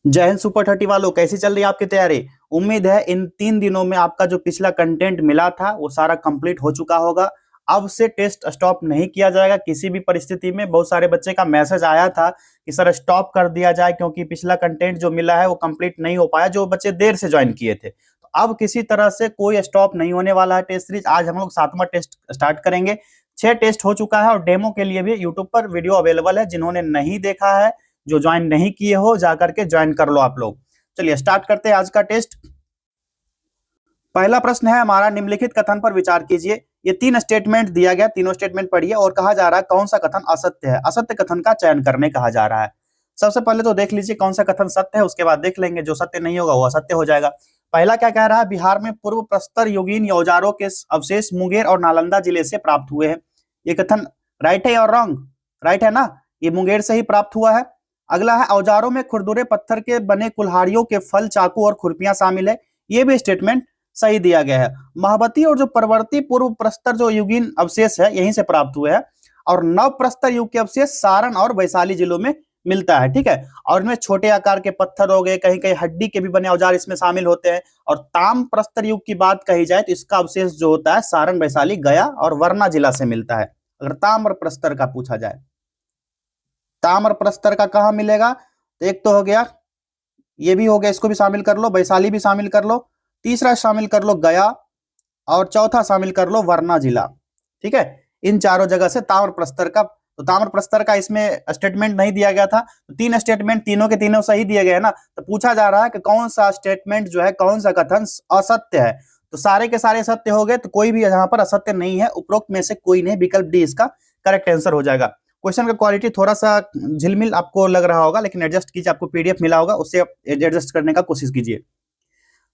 जय हिंद सुपर 30 वालों, कैसी चल रही है आपकी तैयारी। उम्मीद है इन 3 दिनों में आपका जो पिछला कंटेंट मिला था वो सारा कंप्लीट हो चुका होगा। अब से टेस्ट स्टॉप नहीं किया जाएगा किसी भी परिस्थिति में। बहुत सारे बच्चे का मैसेज आया था कि सर स्टॉप कर दिया जाए क्योंकि पिछला कंटेंट जो मिला है वो कंप्लीट नहीं हो पाया, जो बच्चे देर से ज्वाइन किए थे। तो अब किसी तरह से कोई स्टॉप नहीं होने वाला है टेस्ट सीरीज। आज हम लोग 7वां टेस्ट स्टार्ट करेंगे। 6 टेस्ट हो चुका है और डेमो के लिए भी यूट्यूब पर वीडियो अवेलेबल है। जिन्होंने नहीं देखा है, जो ज्वाइन नहीं किए हो, जाकर के ज्वाइन कर लो आप लोग। चलिए स्टार्ट करते हैं आज का टेस्ट। पहला प्रश्न है हमारा, निम्नलिखित कथन पर विचार कीजिए। ये 3 स्टेटमेंट दिया गया, तीनों स्टेटमेंट पढ़िए और कहा जा रहा है कौन सा कथन असत्य है। असत्य कथन का चयन करने कहा जा रहा है। सबसे पहले तो देख लीजिए कौन सा कथन सत्य है, उसके बाद देख लेंगे जो सत्य नहीं होगा वो असत्य हो जाएगा। पहला क्या कह रहा है, बिहार में पूर्व प्रस्तर युगीन औजारों के अवशेष मुंगेर और नालंदा जिले से प्राप्त हुए हैं। ये कथन राइट है और रॉन्ग? राइट है ना, ये मुंगेर से ही प्राप्त हुआ है। अगला है, औजारों में खुरदुरे पत्थर के बने कुल्हाड़ियों के फल, चाकू और खुरपियां शामिल है। ये भी स्टेटमेंट सही दिया गया है। महाबती और जो परवर्ती पूर्व प्रस्तर जो युगीन अवशेष है यहीं से प्राप्त हुए हैं। और नव प्रस्तर युग के अवशेष सारण और वैशाली जिलों में मिलता है। ठीक है, और इनमें छोटे आकार के पत्थर हो गए, कहीं कहीं हड्डी के भी बने औजार इसमें शामिल होते हैं। और ताम प्रस्तर युग की बात कही जाए तो इसका अवशेष जो होता है सारण, वैशाली, गया और वरना जिला से मिलता है। अगर ताम्र प्रस्तर का पूछा जाए, ताम्र प्रस्तर का कहां मिलेगा, तो एक तो हो गया, ये भी हो गया, इसको भी शामिल कर लो, वैशाली भी शामिल कर लो, तीसरा शामिल कर लो गया, और चौथा शामिल कर लो वरना जिला। ठीक है, इन चारों जगह से ताम्र प्रस्तर का, तो ताम्र प्रस्तर का इसमें स्टेटमेंट नहीं दिया गया था। तो 3 स्टेटमेंट तीनों के तीनों सही दिए गए ना। तो पूछा जा रहा है कि कौन सा स्टेटमेंट जो है, कौन सा कथन असत्य है। तो सारे के सारे सत्य हो गए, तो कोई भी यहां पर असत्य नहीं है। उपरोक्त में से कोई नहीं, विकल्प डी इसका करेक्ट आंसर हो जाएगा। क्वेश्चन का क्वालिटी थोड़ा सा झिलमिल आपको लग रहा होगा, लेकिन एडजस्ट कीजिए, आपको पीडीएफ मिला होगा, उससे आप एडजस्ट करने का कोशिश कीजिए।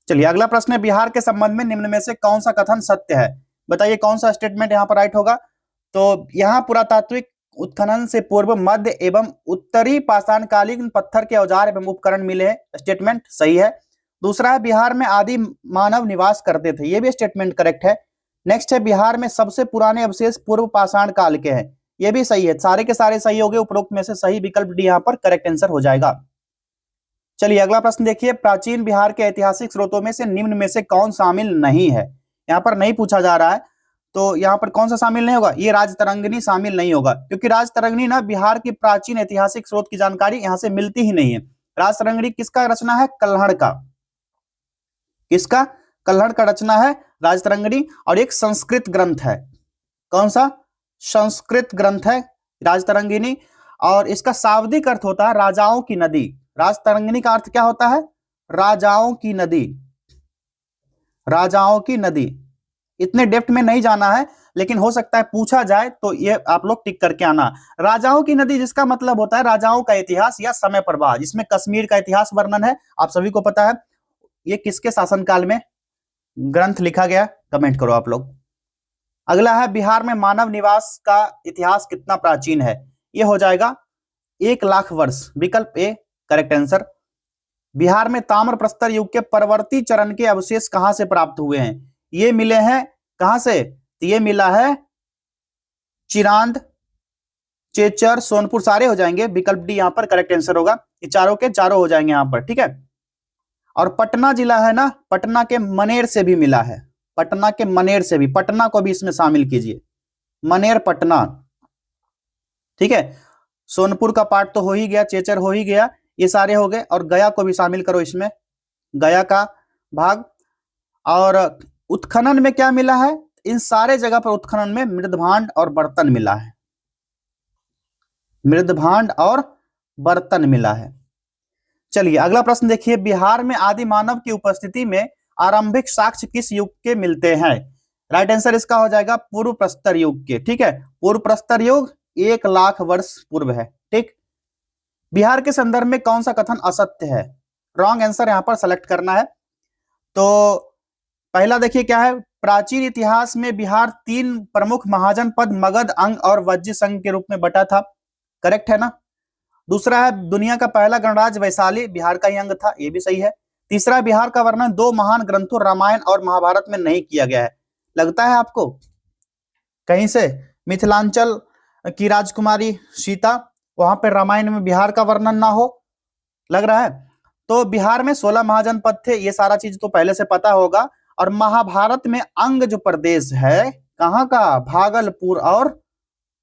चलिए अगला प्रश्न है, बिहार के संबंध में निम्न में से कौन सा कथन सत्य है। बताइए कौन सा स्टेटमेंट यहाँ पर राइट होगा। तो यहाँ पुरातात्विक उत्खनन से पूर्व मध्य एवं उत्तरी पाषाणकालीन पत्थर के औजार एवं उपकरण मिले हैं। स्टेटमेंट सही है। दूसरा है, बिहार में आदि मानव निवास करते थे। ये भी स्टेटमेंट करेक्ट है। नेक्स्ट है, बिहार में सबसे पुराने अवशेष पूर्व पाषाण काल के हैं। ये भी सही है। सारे के सारे सही हो गए, उपरोक्त में से सही विकल्प डी यहाँ पर करेक्ट आंसर हो जाएगा। चलिए अगला प्रश्न देखिए, प्राचीन बिहार के ऐतिहासिक स्रोतों में से निम्न में से कौन शामिल नहीं है। यहाँ पर नहीं पूछा जा रहा है, तो यहाँ पर कौन सा शामिल नहीं होगा, ये राजतरंगिणी शामिल नहीं होगा, क्योंकि राजतरंगिणी ना बिहार की प्राचीन ऐतिहासिक स्रोत की जानकारी यहाँ से मिलती ही नहीं है। राजतरंगिणी किसका रचना है, कल्हड़ का। किसका, कल्हड़ का रचना है राजतरंगिणी। और एक संस्कृत ग्रंथ है। कौन सा, संस्कृत ग्रंथ है राजतरंगिणी। और इसका शाब्दिक अर्थ होता है राजाओं की नदी। राजतरंगिणी का अर्थ क्या होता है, राजाओं की नदी। राजाओं की नदी, इतने डेप्थ में नहीं जाना है, लेकिन हो सकता है पूछा जाए तो ये आप लोग टिक करके आना। राजाओं की नदी जिसका मतलब होता है राजाओं का इतिहास या समय प्रवाह, जिसमें कश्मीर का इतिहास वर्णन है, आप सभी को पता है। ये किसके शासनकाल में ग्रंथ लिखा गया, कमेंट करो आप लोग। अगला है, बिहार में मानव निवास का इतिहास कितना प्राचीन है। यह हो जाएगा 1,00,000 वर्ष, विकल्प ए करेक्ट आंसर। बिहार में ताम्र प्रस्तर युग के परवर्ती चरण के अवशेष कहां से प्राप्त हुए हैं। ये मिले हैं कहां से, तो ये मिला है चिरांद, चेचर, सोनपुर, सारे हो जाएंगे। विकल्प डी यहां पर करेक्ट आंसर होगा। ये चारों के चारों हो जाएंगे यहां पर। ठीक है, और पटना जिला है ना, पटना के मनेर से भी मिला है। पटना के मनेर से भी, पटना को भी इसमें शामिल कीजिए, मनेर पटना। ठीक है, सोनपुर का पार्ट तो हो ही गया, चेचर हो ही गया, ये सारे हो गए। और गया को भी शामिल करो इसमें, गया का भाग। और उत्खनन में क्या मिला है, इन सारे जगह पर उत्खनन में मृदभांड और बर्तन मिला है। मृदभांड और बर्तन मिला है। चलिए अगला प्रश्न देखिए, बिहार में आदि मानव की उपस्थिति में आरंभिक साक्ष्य किस युग के मिलते हैं। राइट आंसर इसका हो जाएगा पूर्व प्रस्तर युग के। ठीक है, पूर्व प्रस्तर युग 1,00,000 वर्ष पूर्व है। ठीक, बिहार के संदर्भ में कौन सा कथन असत्य है। रॉन्ग आंसर यहां पर सेलेक्ट करना है। तो पहला देखिए क्या है, प्राचीन इतिहास में बिहार 3 प्रमुख महाजनपद मगध, अंग और वज्र संघ के रूप में बटा था। करेक्ट है ना। दूसरा है, दुनिया का पहला गणराज्य वैशाली बिहार का ही अंग था। ये भी सही है। तीसरा, बिहार का वर्णन 2 महान ग्रंथों रामायण और महाभारत में नहीं किया गया है। लगता है आपको कहीं से मिथिलांचल की राजकुमारी सीता, वहां पर रामायण में बिहार का वर्णन ना हो, लग रहा है। तो बिहार में 16 महाजनपद थे, ये सारा चीज तो पहले से पता होगा। और महाभारत में अंग जो प्रदेश है कहाँ का, भागलपुर और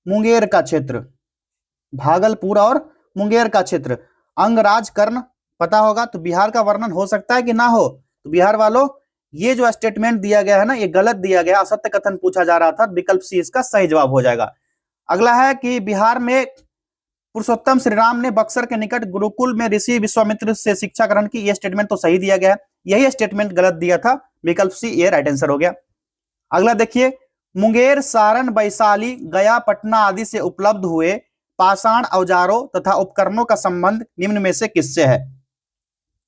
मुंगेर का क्षेत्र, भागलपुर और मुंगेर का क्षेत्र। अंगराज कर्ण पता होगा, तो बिहार का वर्णन हो सकता है कि ना हो। तो बिहार वालों ये जो स्टेटमेंट दिया गया है ना, ये गलत दिया गया, असत्य कथन पूछा जा रहा था, विकल्प सी इसका सही जवाब हो जाएगा। अगला है कि बिहार में पुरुषोत्तम श्री राम ने बक्सर के निकट गुरुकुल में ऋषि विश्वामित्र से शिक्षा ग्रहण की, यह स्टेटमेंट तो सही दिया गया है, यही स्टेटमेंट गलत दिया था, विकल्प सी ये राइट आंसर हो गया। अगला देखिए, मुंगेर, सारण, वैशाली, गया, पटना आदि से उपलब्ध हुए पाषाण औजारों तथा उपकरणों का संबंध निम्न में से किससे है।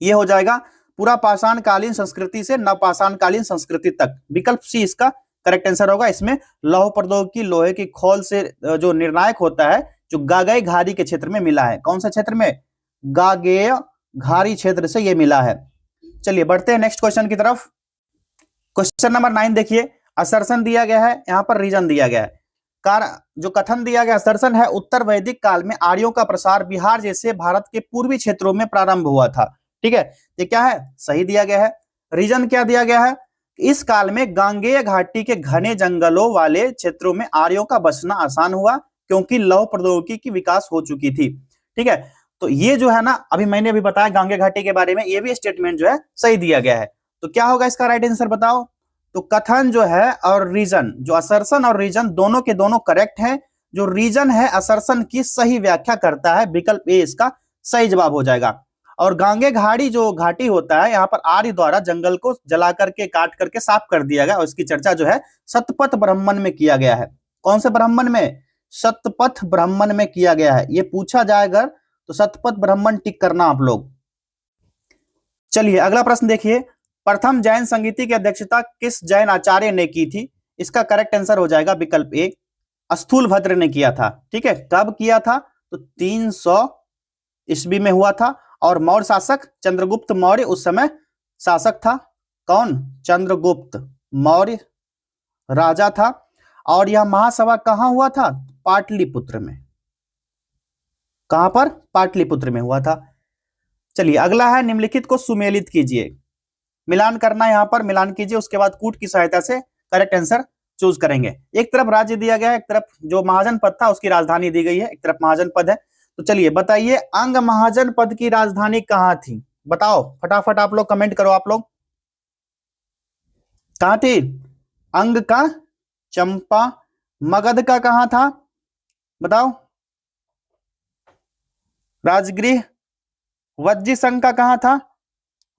यह हो जाएगा पूरा पाषाण कालीन संस्कृति से नवपाषाण कालीन संस्कृति तक, विकल्प सी इसका करेक्ट आंसर होगा। इसमें लौह प्रौद्योगिकी, लोहे की खोल से जो निर्णायक होता है, जो गागेय घारी के क्षेत्र में मिला है। कौन सा क्षेत्र में, गागेय घारी क्षेत्र से यह मिला है। चलिए बढ़ते हैं नेक्स्ट क्वेश्चन की तरफ। क्वेश्चन नंबर 9 देखिए, असर्शन दिया गया है, यहां पर रीजन दिया गया है। जो कथन दिया गया असर्शन है, उत्तर वैदिक काल में आर्यों का प्रसार बिहार जैसे भारत के पूर्वी क्षेत्रों में प्रारंभ हुआ था। ठीक है, ये क्या है, सही दिया गया है। रीजन क्या दिया गया है, इस काल में गांगेय घाटी के घने जंगलों वाले क्षेत्रों में आर्यों का बसना आसान हुआ, क्योंकि लौह प्रौद्योगिकी की विकास हो चुकी थी। ठीक है, तो ये जो है ना, अभी मैंने अभी बताया गांगेय घाटी के बारे में, ये भी स्टेटमेंट जो है सही दिया गया है। तो क्या होगा इसका राइट आंसर बताओ। तो कथन जो है और रीजन, जो असर्शन और रीजन दोनों के दोनों करेक्ट हैं। जो रीजन है असर्शन की सही व्याख्या करता है, विकल्प ए इसका सही जवाब हो जाएगा। और गांगे घाटी जो घाटी होता है, यहाँ पर आर्य द्वारा जंगल को जला करके काट करके साफ कर दिया गया, और इसकी चर्चा जो है शतपथ ब्राह्मण में किया गया है। कौन से ब्राह्मण में, शतपथ ब्राह्मण में किया गया है। ये पूछा जाएगा तो शतपथ ब्राह्मण टिक करना आप लोग। चलिए अगला प्रश्न देखिए, प्रथम जैन संगीति की अध्यक्षता किस जैन आचार्य ने की थी। इसका करेक्ट आंसर हो जाएगा विकल्प ए, स्थूलभद्र ने किया था। ठीक है, कब किया था, तो 300 ईस्वी में हुआ था। और मौर्य शासक चंद्रगुप्त मौर्य उस समय शासक था। कौन, चंद्रगुप्त मौर्य राजा था। और यह महासभा कहां हुआ था, पाटलिपुत्र में। कहां पर, पाटलिपुत्र में हुआ था। चलिए अगला है, निम्नलिखित को सुमेलित कीजिए। मिलान करना, यहां पर मिलान कीजिए, उसके बाद कूट की सहायता से करेक्ट आंसर चूज करेंगे। एक तरफ राज्य दिया गया है, एक तरफ जो महाजनपद था उसकी राजधानी दी गई है, एक तरफ महाजनपद है। तो चलिए बताइए, अंग महाजनपद की राजधानी कहां थी, बताओ फटाफट आप लोग कमेंट करो। आप लोग कहां थी, अंग का चंपा, मगध का कहां था बताओ, राजगृह, वज्जी संघ का कहां था,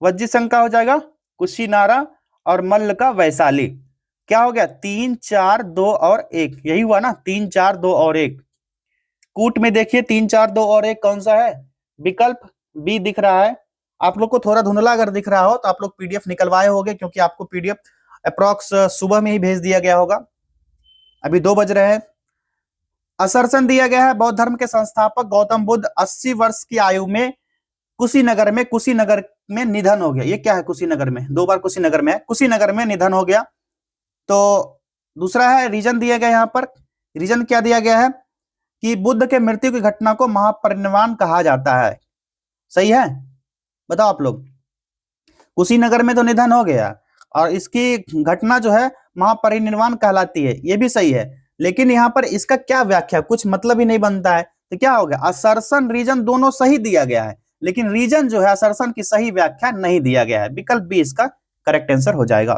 वज्जी संघ का हो जाएगा कुशीनारा, और मल्ल का वैशाली। क्या हो गया, 3 4 2 और 1, यही हुआ ना, 3 4 2 और 1। कूट में देखिए 3 4 2 और 1 कौन सा है, विकल्प बी दिख रहा है। आप लोग को थोड़ा धुंधला अगर दिख रहा हो तो आप लोग पीडीएफ निकलवाए होंगे, क्योंकि आपको पीडीएफ अप्रॉक्स सुबह में ही भेज दिया गया होगा, अभी 2 बज रहे हैं। असर्शन दिया गया है, बौद्ध धर्म के संस्थापक गौतम बुद्ध 80 वर्ष की आयु में कुशीनगर में निधन हो गया। ये क्या है, कुशीनगर में, 2 बार कुशीनगर में है, कुशीनगर में निधन हो गया। तो दूसरा है, रीजन दिया गया, यहां पर रीजन क्या दिया गया है कि बुद्ध के मृत्यु की घटना को महापरिनिर्वाण कहा जाता है। सही है, बताओ आप लोग। कुशीनगर में तो निधन हो गया और इसकी घटना जो है महापरिनिर्वाण कहलाती है, ये भी सही है। लेकिन यहाँ पर इसका क्या व्याख्या, कुछ मतलब ही नहीं बनता है। तो क्या हो गया, असर्शन रीजन दोनों सही दिया गया है, लेकिन रीजन जो है असर्शन की सही व्याख्या नहीं दिया गया है, विकल्प बी इसका करेक्ट आंसर हो जाएगा।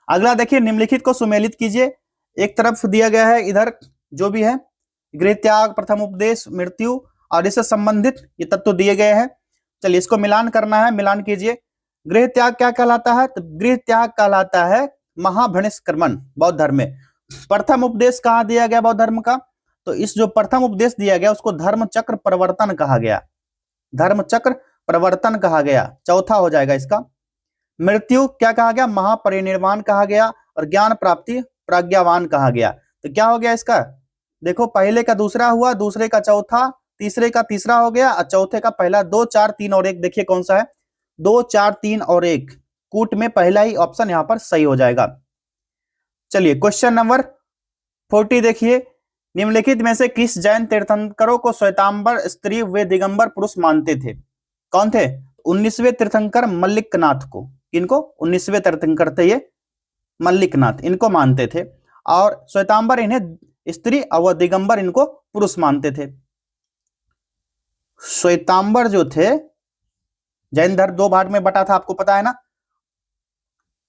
अगला देखिए, निम्नलिखित को सुमेलित कीजिए। एक तरफ दिया गया है इधर जो भी है, गृह त्याग, प्रथम उपदेश, मृत्यु और इससे संबंधित ये तत्व दिए गए हैं। चलिए इसको मिलान करना है, मिलान कीजिए। गृह त्याग क्या कहलाता है, तो गृह त्याग कहलाता है महाभनिष्क्रमण बौद्ध धर्म में। प्रथम उपदेश कहाँ दिया गया बौद्ध धर्म का, तो इस जो प्रथम उपदेश दिया गया उसको धर्म चक्र प्रवर्तन कहा गया, धर्म चक्र प्रवर्तन कहा गया, चौथा हो जाएगा इसका। मृत्यु क्या कहा गया, महापरिनिर्वाण कहा गया। और ज्ञान प्राप्ति प्रज्ञावान कहा गया। तो क्या हो गया इसका, देखो पहले का दूसरा हुआ, दूसरे का चौथा, तीसरे का तीसरा हो गया और चौथे का पहला। 2 4 3 और 1 देखिए कौन सा है, 2 4 3 और 1, कूट में पहला ही ऑप्शन यहां पर सही हो जाएगा। चलिए क्वेश्चन नंबर 40 देखिए, निम्नलिखित में से किस जैन तीर्थंकरों को श्वेतांबर स्त्री व दिगंबर पुरुष मानते थे। कौन थे? 19वें तीर्थंकर मल्लिकनाथ को। इनको 19वें तीर्थंकर थे ये मल्लिकनाथ, इनको मानते थे। और श्वेतांबर इन्हें स्त्री और दिगंबर इनको पुरुष मानते थे। श्वेतांबर जो थे, जैन धर्म दो भाग में बटा था, आपको पता है ना।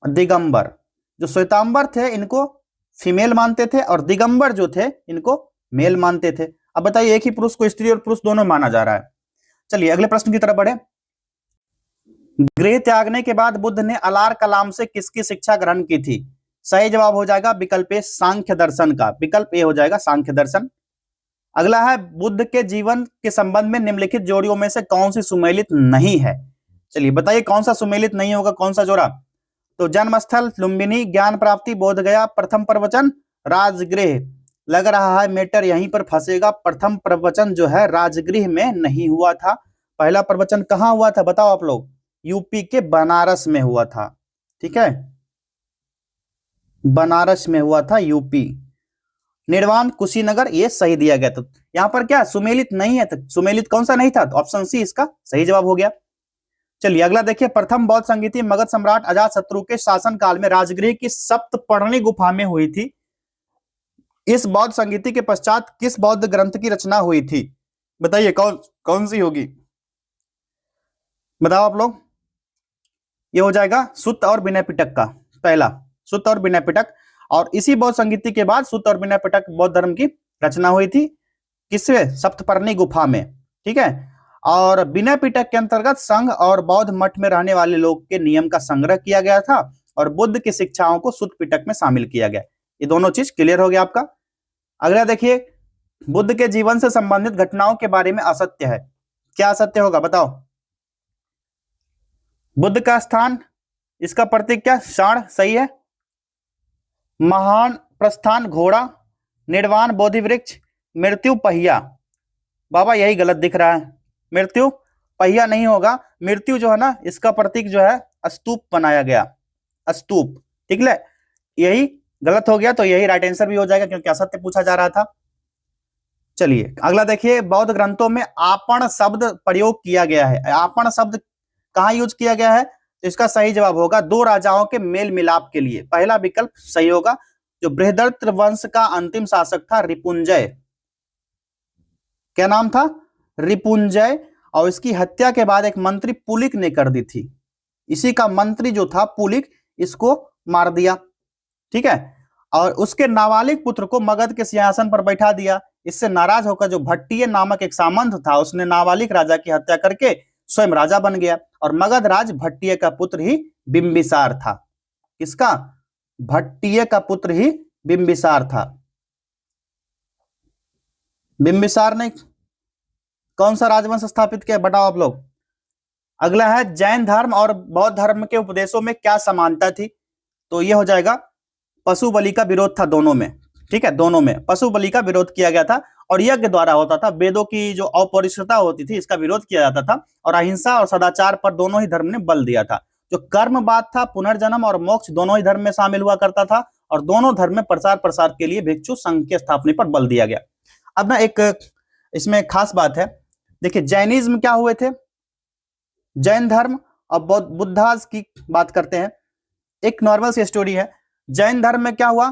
दिगंबर, जो श्वेतांबर थे इनको फीमेल मानते थे और दिगंबर जो थे इनको मेल मानते थे। अब बताइए, एक ही पुरुष को स्त्री और पुरुष दोनों माना जा रहा है। चलिए अगले प्रश्न की तरफ बढ़े। गृह त्यागने के बाद बुद्ध ने अलार कलाम से किसकी शिक्षा ग्रहण की थी? सही जवाब हो जाएगा विकल्प ए, सांख्य दर्शन का। विकल्प ए हो जाएगा सांख्य दर्शन। अगला है, बुद्ध के जीवन के संबंध में निम्नलिखित जोड़ियों में से कौन सी सुमेलित नहीं है? चलिए बताइए कौन सा सुमेलित नहीं होगा, कौन सा जोड़ा? तो जन्मस्थल लुम्बिनी, ज्ञान प्राप्ति बोध गया, प्रथम प्रवचन राजगृह। लग रहा है मैटर यहीं पर फंसेगा। प्रथम प्रवचन जो है राजगृह में नहीं हुआ था। पहला प्रवचन कहाँ हुआ था बताओ आप लोग? यूपी के बनारस में हुआ था। ठीक है, बनारस में हुआ था, यूपी। निर्वाण कुशीनगर, ये सही दिया गया। तो यहां पर क्या सुमेलित नहीं है? तो सुमेलित कौन सा नहीं था? तो ऑप्शन सी इसका सही जवाब हो गया। चलिए अगला देखिए, प्रथम बौद्ध संगीति मगध सम्राट अजातशत्रु के शासनकाल में राजगृह की सप्तपर्णी गुफा में हुई थी। इस बौद्ध संगीति के पश्चात किस बौद्ध ग्रंथ की रचना हुई थी? बताइए कौन सी होगी? बताओ आप लोग। ये हो जाएगा सुत्त और विनय पिटक का। पहला सुत्त और विनय पिटक, और इसी बौद्ध संगीति के बाद सुत्त और विनय पिटक बौद्ध धर्म की रचना हुई थी। किसमें? सप्तपर्णी गुफा में। ठीक है, और विनय पिटक के अंतर्गत संघ और बौद्ध मठ में रहने वाले लोग के नियम का संग्रह किया गया था और बुद्ध की शिक्षाओं को सुत्त पिटक में शामिल किया गया। ये दोनों चीज क्लियर हो गया आपका। अगला देखिए, बुद्ध के जीवन से संबंधित घटनाओं के बारे में असत्य है। क्या असत्य होगा बताओ? बुद्ध का स्थान, इसका प्रतीक क्या? षाण, सही है। महान प्रस्थान घोड़ा, निर्वाण बोधि वृक्ष, मृत्यु पहिया। बाबा यही गलत दिख रहा है, मृत्यु पहिया नहीं होगा। मृत्यु जो है ना, इसका प्रतीक जो है स्तूप बनाया गया, स्तूप। ठीक है, यही गलत हो गया, तो यही राइट आंसर भी हो जाएगा क्योंकि असत्य पूछा जा रहा था। चलिए अगला देखिए, बौद्ध ग्रंथों में आपण शब्द प्रयोग किया गया है। आपण शब्द कहां यूज किया गया है? तो इसका सही जवाब होगा दो राजाओं के मेल मिलाप के लिए। पहला विकल्प सही होगा। जो बृहदर्थ वंश का अंतिम शासक था रिपुंजय, क्या नाम था? रिपुंजय, और इसकी हत्या के बाद एक मंत्री पुलिक ने कर दी थी। इसी का मंत्री जो था पुलिक, इसको मार दिया। ठीक है, और उसके नाबालिग पुत्र को मगध के सिंहासन पर बैठा दिया। इससे नाराज होकर जो भट्टिय नामक एक सामंत था, उसने नाबालिग राजा की हत्या करके स्वयं राजा बन गया और मगध राज भट्टिय का पुत्र ही बिंबिसार था। किसका? भट्टिय का पुत्र ही बिंबिसार था। बिंबिसार ने कौन सा राजवंश स्थापित किया बताओ आप लोग? अगला है, जैन धर्म और बौद्ध धर्म के उपदेशों में क्या समानता थी? तो यह हो जाएगा पशु बलि का विरोध था दोनों में। ठीक है, दोनों में पशु बलि का विरोध किया गया था और यज्ञ द्वारा होता था। वेदों की जो अपरिष्कृतता होती थी, इसका विरोध किया जाता था और अहिंसा और सदाचार पर दोनों ही धर्म ने बल दिया था। जो कर्मवाद था, पुनर्जन्म और मोक्ष दोनों ही धर्म में शामिल हुआ करता था और दोनों धर्म में प्रचार प्रसार के लिए भिक्षु संघ के स्थापना पर बल दिया गया। अब ना एक इसमें खास बात है, देखिए जैनिज्म क्या हुए थे? जैन धर्म और बुद्धाज की बात करते हैं। एक नॉर्मल सी स्टोरी है। जैन धर्म में क्या हुआ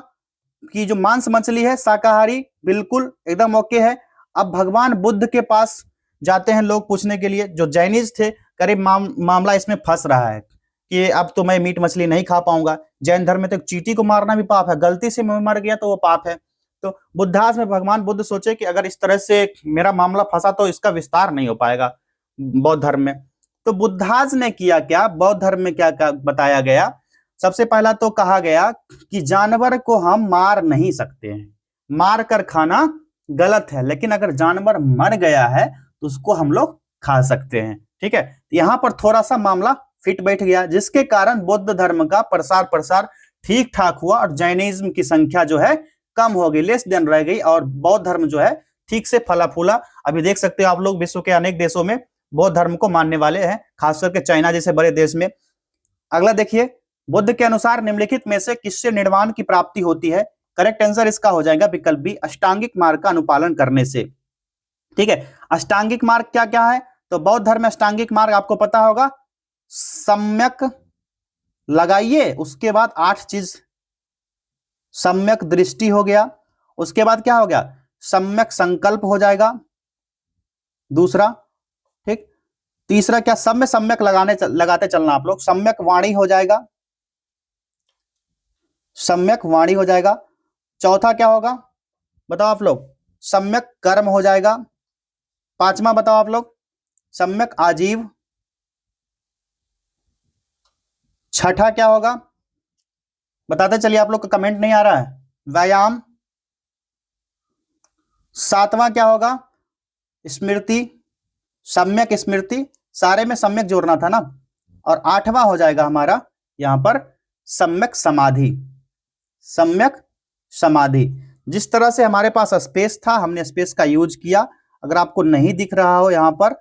कि जो मांस मछली है शाकाहारी बिल्कुल एकदम ओके है। अब भगवान बुद्ध के पास जाते हैं लोग पूछने के लिए, जो जैनिज थे, करीब मामला इसमें फंस रहा है कि अब तो मैं मीट मछली नहीं खा पाऊंगा। जैन धर्म में तो चींटी को मारना भी पाप है, गलती से मैं मर गया तो वो पाप है। तो बुद्धास में भगवान बुद्ध सोचे कि अगर इस तरह से मेरा मामला फंसा तो इसका विस्तार नहीं हो पाएगा बौद्ध धर्म में। तो बुद्धास ने किया क्या, बौद्ध धर्म में क्या बताया गया? सबसे पहला तो कहा गया कि जानवर को हम मार नहीं सकते हैं, मार कर खाना गलत है, लेकिन अगर जानवर मर गया है तो उसको हम लोग खा सकते हैं। ठीक है, यहां पर थोड़ा सा मामला फिट बैठ गया, जिसके कारण बौद्ध धर्म का प्रसार ठीक ठाक हुआ और जैनिज्म की संख्या जो है कम हो गई, लेस देन रह गई और बौद्ध धर्म जो है ठीक से फला फूला। अभी देख सकते हो आप लोग, विश्व के अनेक देशों में बौद्ध धर्म को मानने वाले हैं, खासकर के चाइना जैसे बड़े देश में। अगला देखिए, बुद्ध के अनुसार निम्नलिखित में से किससे निर्वाण की प्राप्ति होती है? करेक्ट आंसर इसका हो जाएगा विकल्प बी, अष्टांगिक मार्ग का अनुपालन करने से। ठीक है, अष्टांगिक मार्ग क्या क्या है? तो बौद्ध धर्म में अष्टांगिक मार्ग आपको पता होगा, सम्यक लगाइए, उसके बाद 8 चीज, सम्यक दृष्टि हो गया, उसके बाद क्या हो गया, सम्यक संकल्प हो जाएगा दूसरा, ठीक। तीसरा क्या, सब में सम्यक लगाते चलना आप लोग, सम्यक वाणी हो जाएगा, सम्यक वाणी हो जाएगा। चौथा क्या होगा बताओ आप लोग, सम्यक कर्म हो जाएगा। पांचवा बताओ आप लोग, सम्यक आजीव। छठा क्या होगा बताते चलिए, आप लोग का कमेंट नहीं आ रहा है, व्यायाम। सातवां क्या होगा, स्मृति, सम्यक स्मृति, सारे में सम्यक जोड़ना था ना। और आठवां हो जाएगा हमारा यहां पर सम्यक समाधि, सम्यक समाधि। जिस तरह से हमारे पास स्पेस था, हमने स्पेस का यूज किया। अगर आपको नहीं दिख रहा हो यहां पर,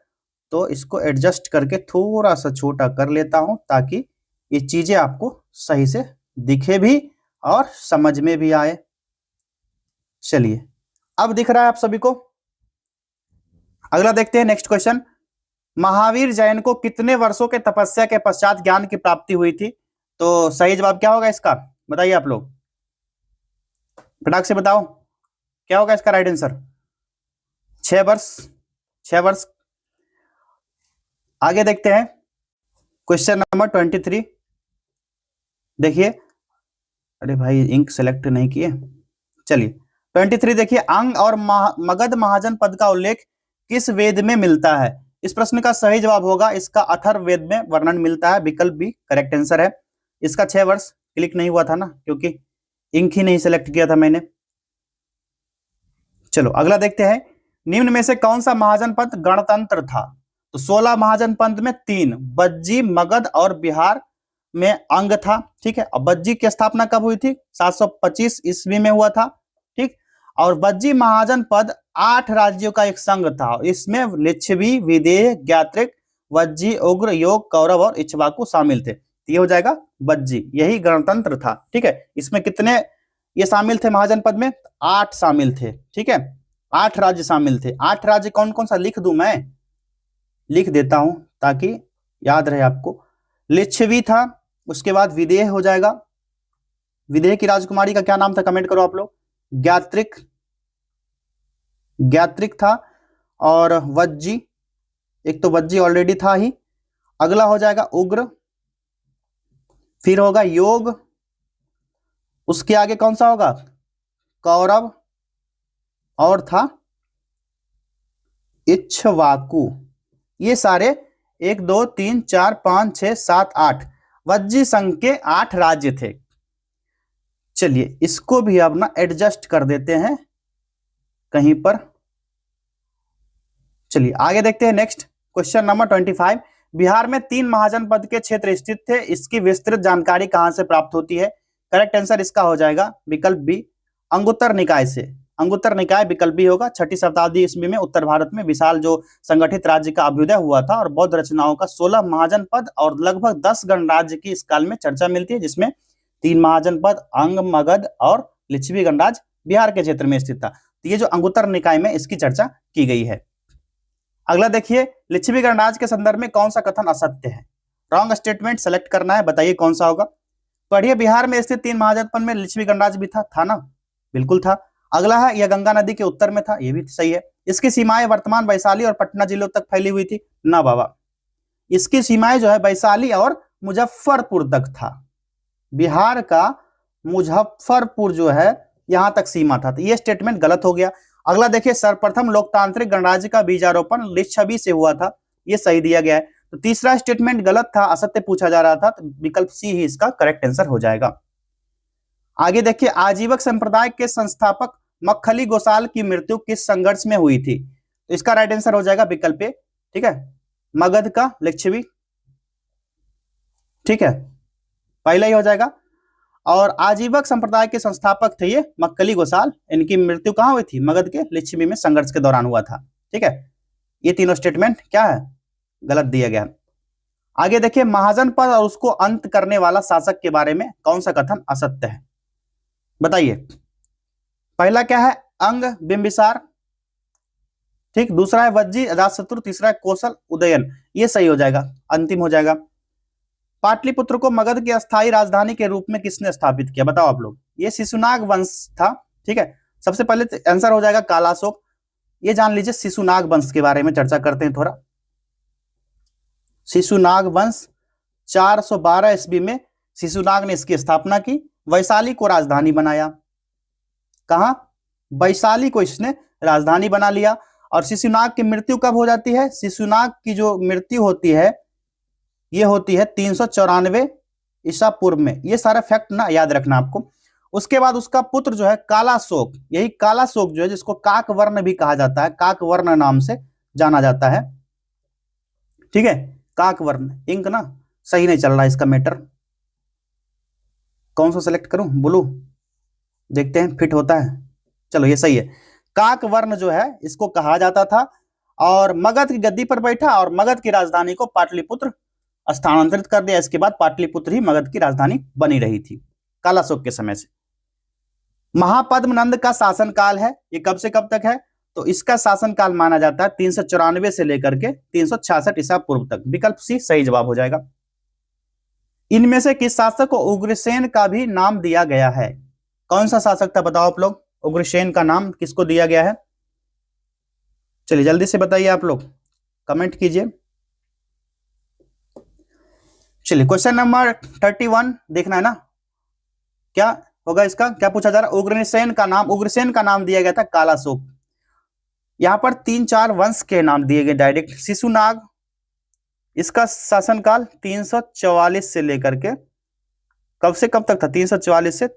तो इसको एडजस्ट करके थोड़ा सा छोटा कर लेता हूं, ताकि ये चीजें आपको सही से दिखे भी और समझ में भी आए। चलिए, अब दिख रहा है आप सभी को। अगला देखते हैं, नेक्स्ट क्वेश्चन। महावीर जैन को कितने वर्षों के तपस्या के पश्चात ज्ञान की प्राप्ति हुई थी? तो सही जवाब क्या होगा इसका, बताइए आप लोग, फटाक से बताओ क्या होगा इसका राइट आंसर। 6 वर्ष, 6 वर्ष। आगे देखते हैं क्वेश्चन नंबर 23। देखिए, अरे भाई इंक सेलेक्ट नहीं किए, चलिए 23 देखिए, अंग और मगध महाजन पद का उल्लेख किस वेद में मिलता है? इस प्रश्न का सही जवाब होगा इसका अथर्ववेद में वर्णन मिलता है, विकल्प बी करेक्ट आंसर है। इसका 6 वर्ष क्लिक नहीं हुआ था ना, क्योंकि इंक ही नहीं सिलेक्ट किया था मैंने। चलो अगला देखते हैं, निम्न में से कौन सा महाजन पद गणतंत्र था? तो 16 महाजन पद में 3 बज्जी, मगध और बिहार में अंग था, ठीक है। और बज्जी की स्थापना कब हुई थी? 725 ईस्वी में हुआ था, ठीक। और बज्जी महाजन पद 8 राज्यों का एक संघ था, इसमें लिच्छवी, विदेह, ज्ञात्रिक, वज्जी, उग्र, योग, कौरव और इक्ष्वाकु शामिल थे। ये हो जाएगा बज्जी, यही गणतंत्र था, ठीक है। इसमें कितने ये शामिल थे महाजन पद में? 8 शामिल थे, ठीक है। 8 राज्य शामिल थे। 8 राज्य कौन कौन सा लिख दूं मैं? लिख देता हूं ताकि याद रहे आपको। लिच्छवी था, उसके बाद विदेह हो जाएगा, विदेह की राजकुमारी का क्या नाम था कमेंट करो आप लोग। ज्ञात्रिक, ज्ञात्रिक था। और वज्जी, एक तो वज्जी ऑलरेडी था ही। अगला हो जाएगा उग्र, फिर होगा योग, उसके आगे कौन सा होगा? कौरव, और था इक्ष्वाकु। ये सारे 1 2 3 4 5 6 7 8 वज्जी संघ के 8 राज्य थे। चलिए इसको भी अब ना एडजस्ट कर देते हैं कहीं पर। चलिए आगे देखते हैं, नेक्स्ट क्वेश्चन नंबर 25। बिहार में 3 महाजन पद के क्षेत्र स्थित थे, इसकी विस्तृत जानकारी कहां से प्राप्त होती है? करेक्ट आंसर इसका हो जाएगा विकल्प बी, अंगुत्तर निकाय से। अंगुत्तर निकाय विकल्प बी होगा। 6ठी शताब्दी ईस्वी में उत्तर भारत में विशाल जो संगठित राज्य का अभ्युदय हुआ था, और बौद्ध रचनाओं का 16 महाजन पद और लगभग 10 गणराज्य की इस काल में चर्चा मिलती है, जिसमें 3 महाजन पद अंग, मगध और लिच्छवी गणराज्य बिहार के क्षेत्र में स्थित था। तो ये जो अंगुत्तर निकाय में इसकी चर्चा की गई है। अगला देखिए, लिच्छवी गणराज्य के संदर्भ में कौन सा कथन असत्य है? रॉन्ग स्टेटमेंट सेलेक्ट करना है, बताइए कौन सा होगा। पढ़िए, बिहार में स्थित 3 महाजन पद में लिच्छवी गणराज्य भी था ना, बिल्कुल था। अगला है, यह गंगा नदी के उत्तर में था, ये भी सही है। इसकी सीमाएं वर्तमान वैशाली और पटना जिलों तक फैली हुई थी ना बाबा, इसकी सीमाएं जो है वैशाली और मुजफ्फरपुर तक था। बिहार का मुजफ्फरपुर जो है यहां तक सीमा था, तो ये स्टेटमेंट गलत हो गया। अगला देखिए, सर्वप्रथम लोकतांत्रिक गणराज्य का बीजारोपण लिच्छवी से हुआ था, ये सही दिया गया है। तो तीसरा स्टेटमेंट गलत था, असत्य पूछा जा रहा था, तो विकल्प सी ही इसका करेक्ट आंसर हो जाएगा। आगे देखिए, आजीवक संप्रदाय के संस्थापक मक्खली गोसाल की मृत्यु किस संघर्ष में हुई थी? तो इसका राइट आंसर हो जाएगा विकल्प ए, ठीक है, मगध का लिच्छवी, ठीक है, पहला ही हो जाएगा। और आजीवक संप्रदाय के संस्थापक थे ये मक्खली गोसाल, इनकी मृत्यु कहां हुई थी? मगध के लिच्छवी में संघर्ष के दौरान हुआ था, ठीक है। ये तीनों स्टेटमेंट क्या है? गलत दिया गया। आगे देखिए, महाजन पद और उसको अंत करने वाला शासक के बारे में कौन सा कथन असत्य है? बताइए। पहला क्या है? अंग बिंबिसार, ठीक, दूसरा है वज्जी अजातशत्रु, तीसरा है कौशल उदयन, ये सही हो जाएगा, अंतिम हो जाएगा। पाटलिपुत्र को मगध की अस्थायी राजधानी के रूप में किसने स्थापित किया, बताओ आप लोग। ये शिशुनाग वंश था, ठीक है। सबसे पहले आंसर हो जाएगा कालाशोक। ये जान लीजिए, शिशुनाग वंश के बारे में चर्चा करते हैं थोड़ा। शिशुनाग वंश 412 ईस्वी में शिशुनाग ने इसकी स्थापना की, वैशाली को राजधानी बनाया। कहा, वैशाली को इसने राजधानी बना लिया। और शिशुनाग की मृत्यु कब हो जाती है, शिशुनाग की जो मृत्यु होती है ये होती है 394 ईसा पूर्व में। ये सारा फैक्ट ना याद रखना आपको। उसके बाद उसका पुत्र जो है कालाशोक, यही कालाशोक जो है जिसको काकवर्ण भी कहा जाता है, काकवर्ण नाम से जाना जाता है, ठीक है। काकवर्ण, इंक ना सही नहीं चल रहा इसका मैटर, कौन सा सेलेक्ट करूं, ब्लू, देखते हैं फिट होता है। चलो ये सही है, काकवर्ण जो है इसको कहा जाता था। और मगध की गद्दी पर बैठा और मगध की राजधानी को पाटलिपुत्र स्थानांतरित कर दिया। इसके बाद पाटलिपुत्र ही मगध की राजधानी बनी रही थी कालाशोक के समय से। महापद्मनंद का शासनकाल है, ये कब से कब तक है, तो इसका शासनकाल माना जाता है 394 से लेकर के 366 ईसा पूर्व तक। विकल्प सी सही जवाब हो जाएगा। इनमें से किस शासक को उग्रसेन का भी नाम दिया गया है, कौन सा शासक था बताओ आप लोग, उग्रसेन का नाम किसको दिया गया है, चलिए जल्दी से बताइए आप लोग, कमेंट कीजिए। चलिए क्वेश्चन नंबर 31 देखना है ना, क्या होगा इसका, क्या पूछा जा रहा है। उग्रसेन का नाम दिया गया था कालाशोक। यहां पर 3-4 वंश के नाम दिए गए डायरेक्ट। शिशुनाग, इसका शासनकाल 344 से लेकर के कब से कब तक था, 344 से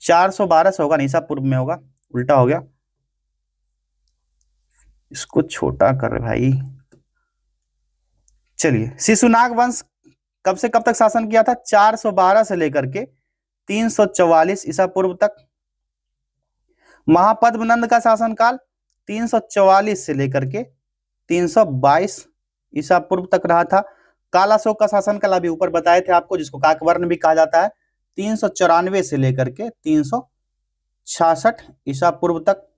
412 से होगा, ईसा पूर्व में होगा, उल्टा हो गया, इसको छोटा कर भाई। चलिए, शिशुनाग वंश कब से कब तक शासन किया था, 412 से लेकर के 344 ईसा पूर्व तक। महापद्मनंद का शासनकाल 344 से लेकर के 322 ईसा पूर्व तक रहा था। कालाशोक का शासनकाल अभी ऊपर बताए थे आपको, जिसको काकवर्ण भी कहा जाता है, 394 से लेकर के 366 ईसा पूर्व तक।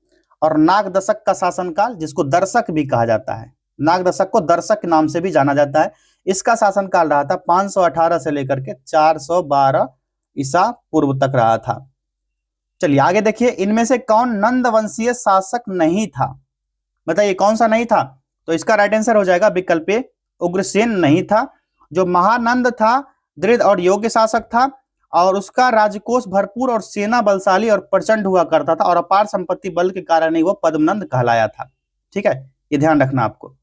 और नागदशक का शासनकाल, जिसको दर्शक भी कहा जाता है, नागदशक को दर्शक के नाम से भी जाना जाता है, इसका शासनकाल रहा था 518 से लेकर के 412 ईसा पूर्व तक रहा था। चलिए आगे देखिए, इनमें से कौन नंद वंशीय शासक नहीं था, बताइए कौन सा नहीं था, तो इसका राइट आंसर हो जाएगा विकल्प ए, उग्रसेन नहीं था। जो महानंद था दृढ़ और योग्य शासक था, और उसका राजकोष भरपूर और सेना बलशाली और प्रचंड हुआ करता था, और अपार संपत्ति बल के कारण ही वो पद्मनंद कहलाया था, ठीक है, ये ध्यान रखना आपको।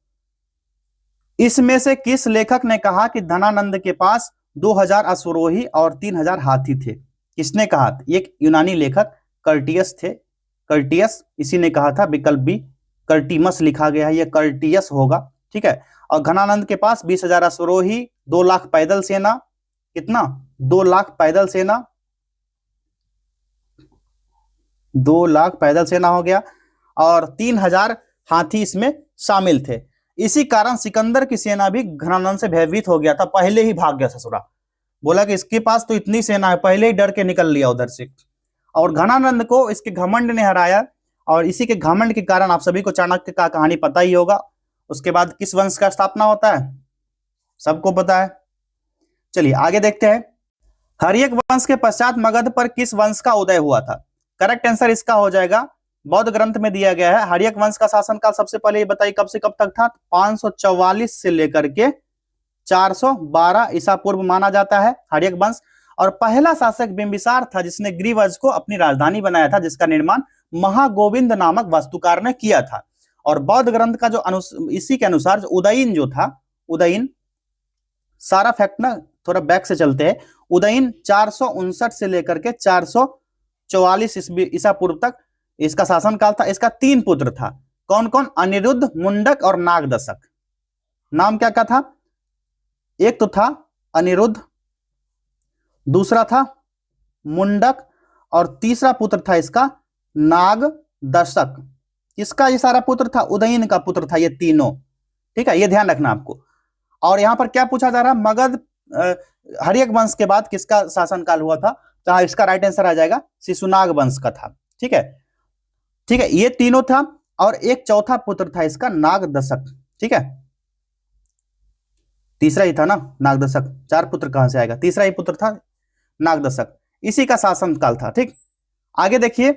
इसमें से किस लेखक ने कहा कि धनानंद के पास 2000 अश्वरोही और 3000 हाथी थे, किसने कहा, एक यूनानी लेखक कर्टियस थे, कर्टियस इसी ने कहा था, विकल्प बी, कर्टिमस लिखा गया है, ये कर्टियस होगा, ठीक है। और घनानंद के पास 20,000 अश्वरोही, 2 लाख पैदल सेना, कितना, 2 लाख पैदल सेना, 2 लाख पैदल सेना हो गया, और 3000 हाथी इसमें शामिल थे। इसी कारण सिकंदर की सेना भी घनानंद से भयभीत हो गया था, पहले ही भाग गया ससुरा, बोला कि इसके पास तो इतनी सेना है, पहले ही डर के निकल लिया उधर से। और घनानंद को इसके घमंड ने हराया, और इसी के घमंड के कारण आप सभी को चाणक्य का कहानी पता ही होगा। उसके बाद किस वंश का स्थापना होता है, सबको पता है। चलिए आगे देखते हैं, हर्यक वंश के पश्चात मगध पर किस वंश का उदय हुआ था, करेक्ट आंसर इसका हो जाएगा, बौद्ध ग्रंथ में दिया गया है। हर्यक वंश का शासनकाल सबसे पहले ये बताइए कब से कब तक था, 544 से लेकर के 412 ईसा पूर्व माना जाता है हर्यक वंश। और पहला शासक बिंबिसार था, जिसने ग्रीवज को अपनी राजधानी बनाया था, जिसका निर्माण महागोविंद नामक वास्तुकार ने किया था। और बौद्ध ग्रंथ का जो इसी के अनुसार जो उदयन जो था, उदयन, सारा फैक्ट ना थोड़ा बैक से चलते हैं, उदयन 459 से लेकर के 444 ईसा पूर्व तक इसका शासनकाल था। इसका 3 पुत्र था, कौन कौन, अनिरुद्ध, मुंडक और नागदशक। नाम क्या क्या था, एक तो था अनिरुद्ध, दूसरा था मुंडक, और तीसरा पुत्र था इसका नागदशक। किसका ये सारा पुत्र था, उदयन का पुत्र था ये तीनों, ठीक है, ये ध्यान रखना आपको। और यहां पर क्या पूछा जा रहा है, मगध हर्यक वंश के बाद किसका शासनकाल हुआ था, तो इसका राइट आंसर आ जाएगा शिशुनाग वंश का था, ठीक है। ठीक है, ये तीनों था। और एक चौथा पुत्र था इसका, नागदशक। ठीक है, तीसरा ही था ना नागदशक, 4 पुत्र कहां से आएगा, तीसरा ही पुत्र था नागदशक, इसी का शासन काल था। ठीक, आगे देखिए,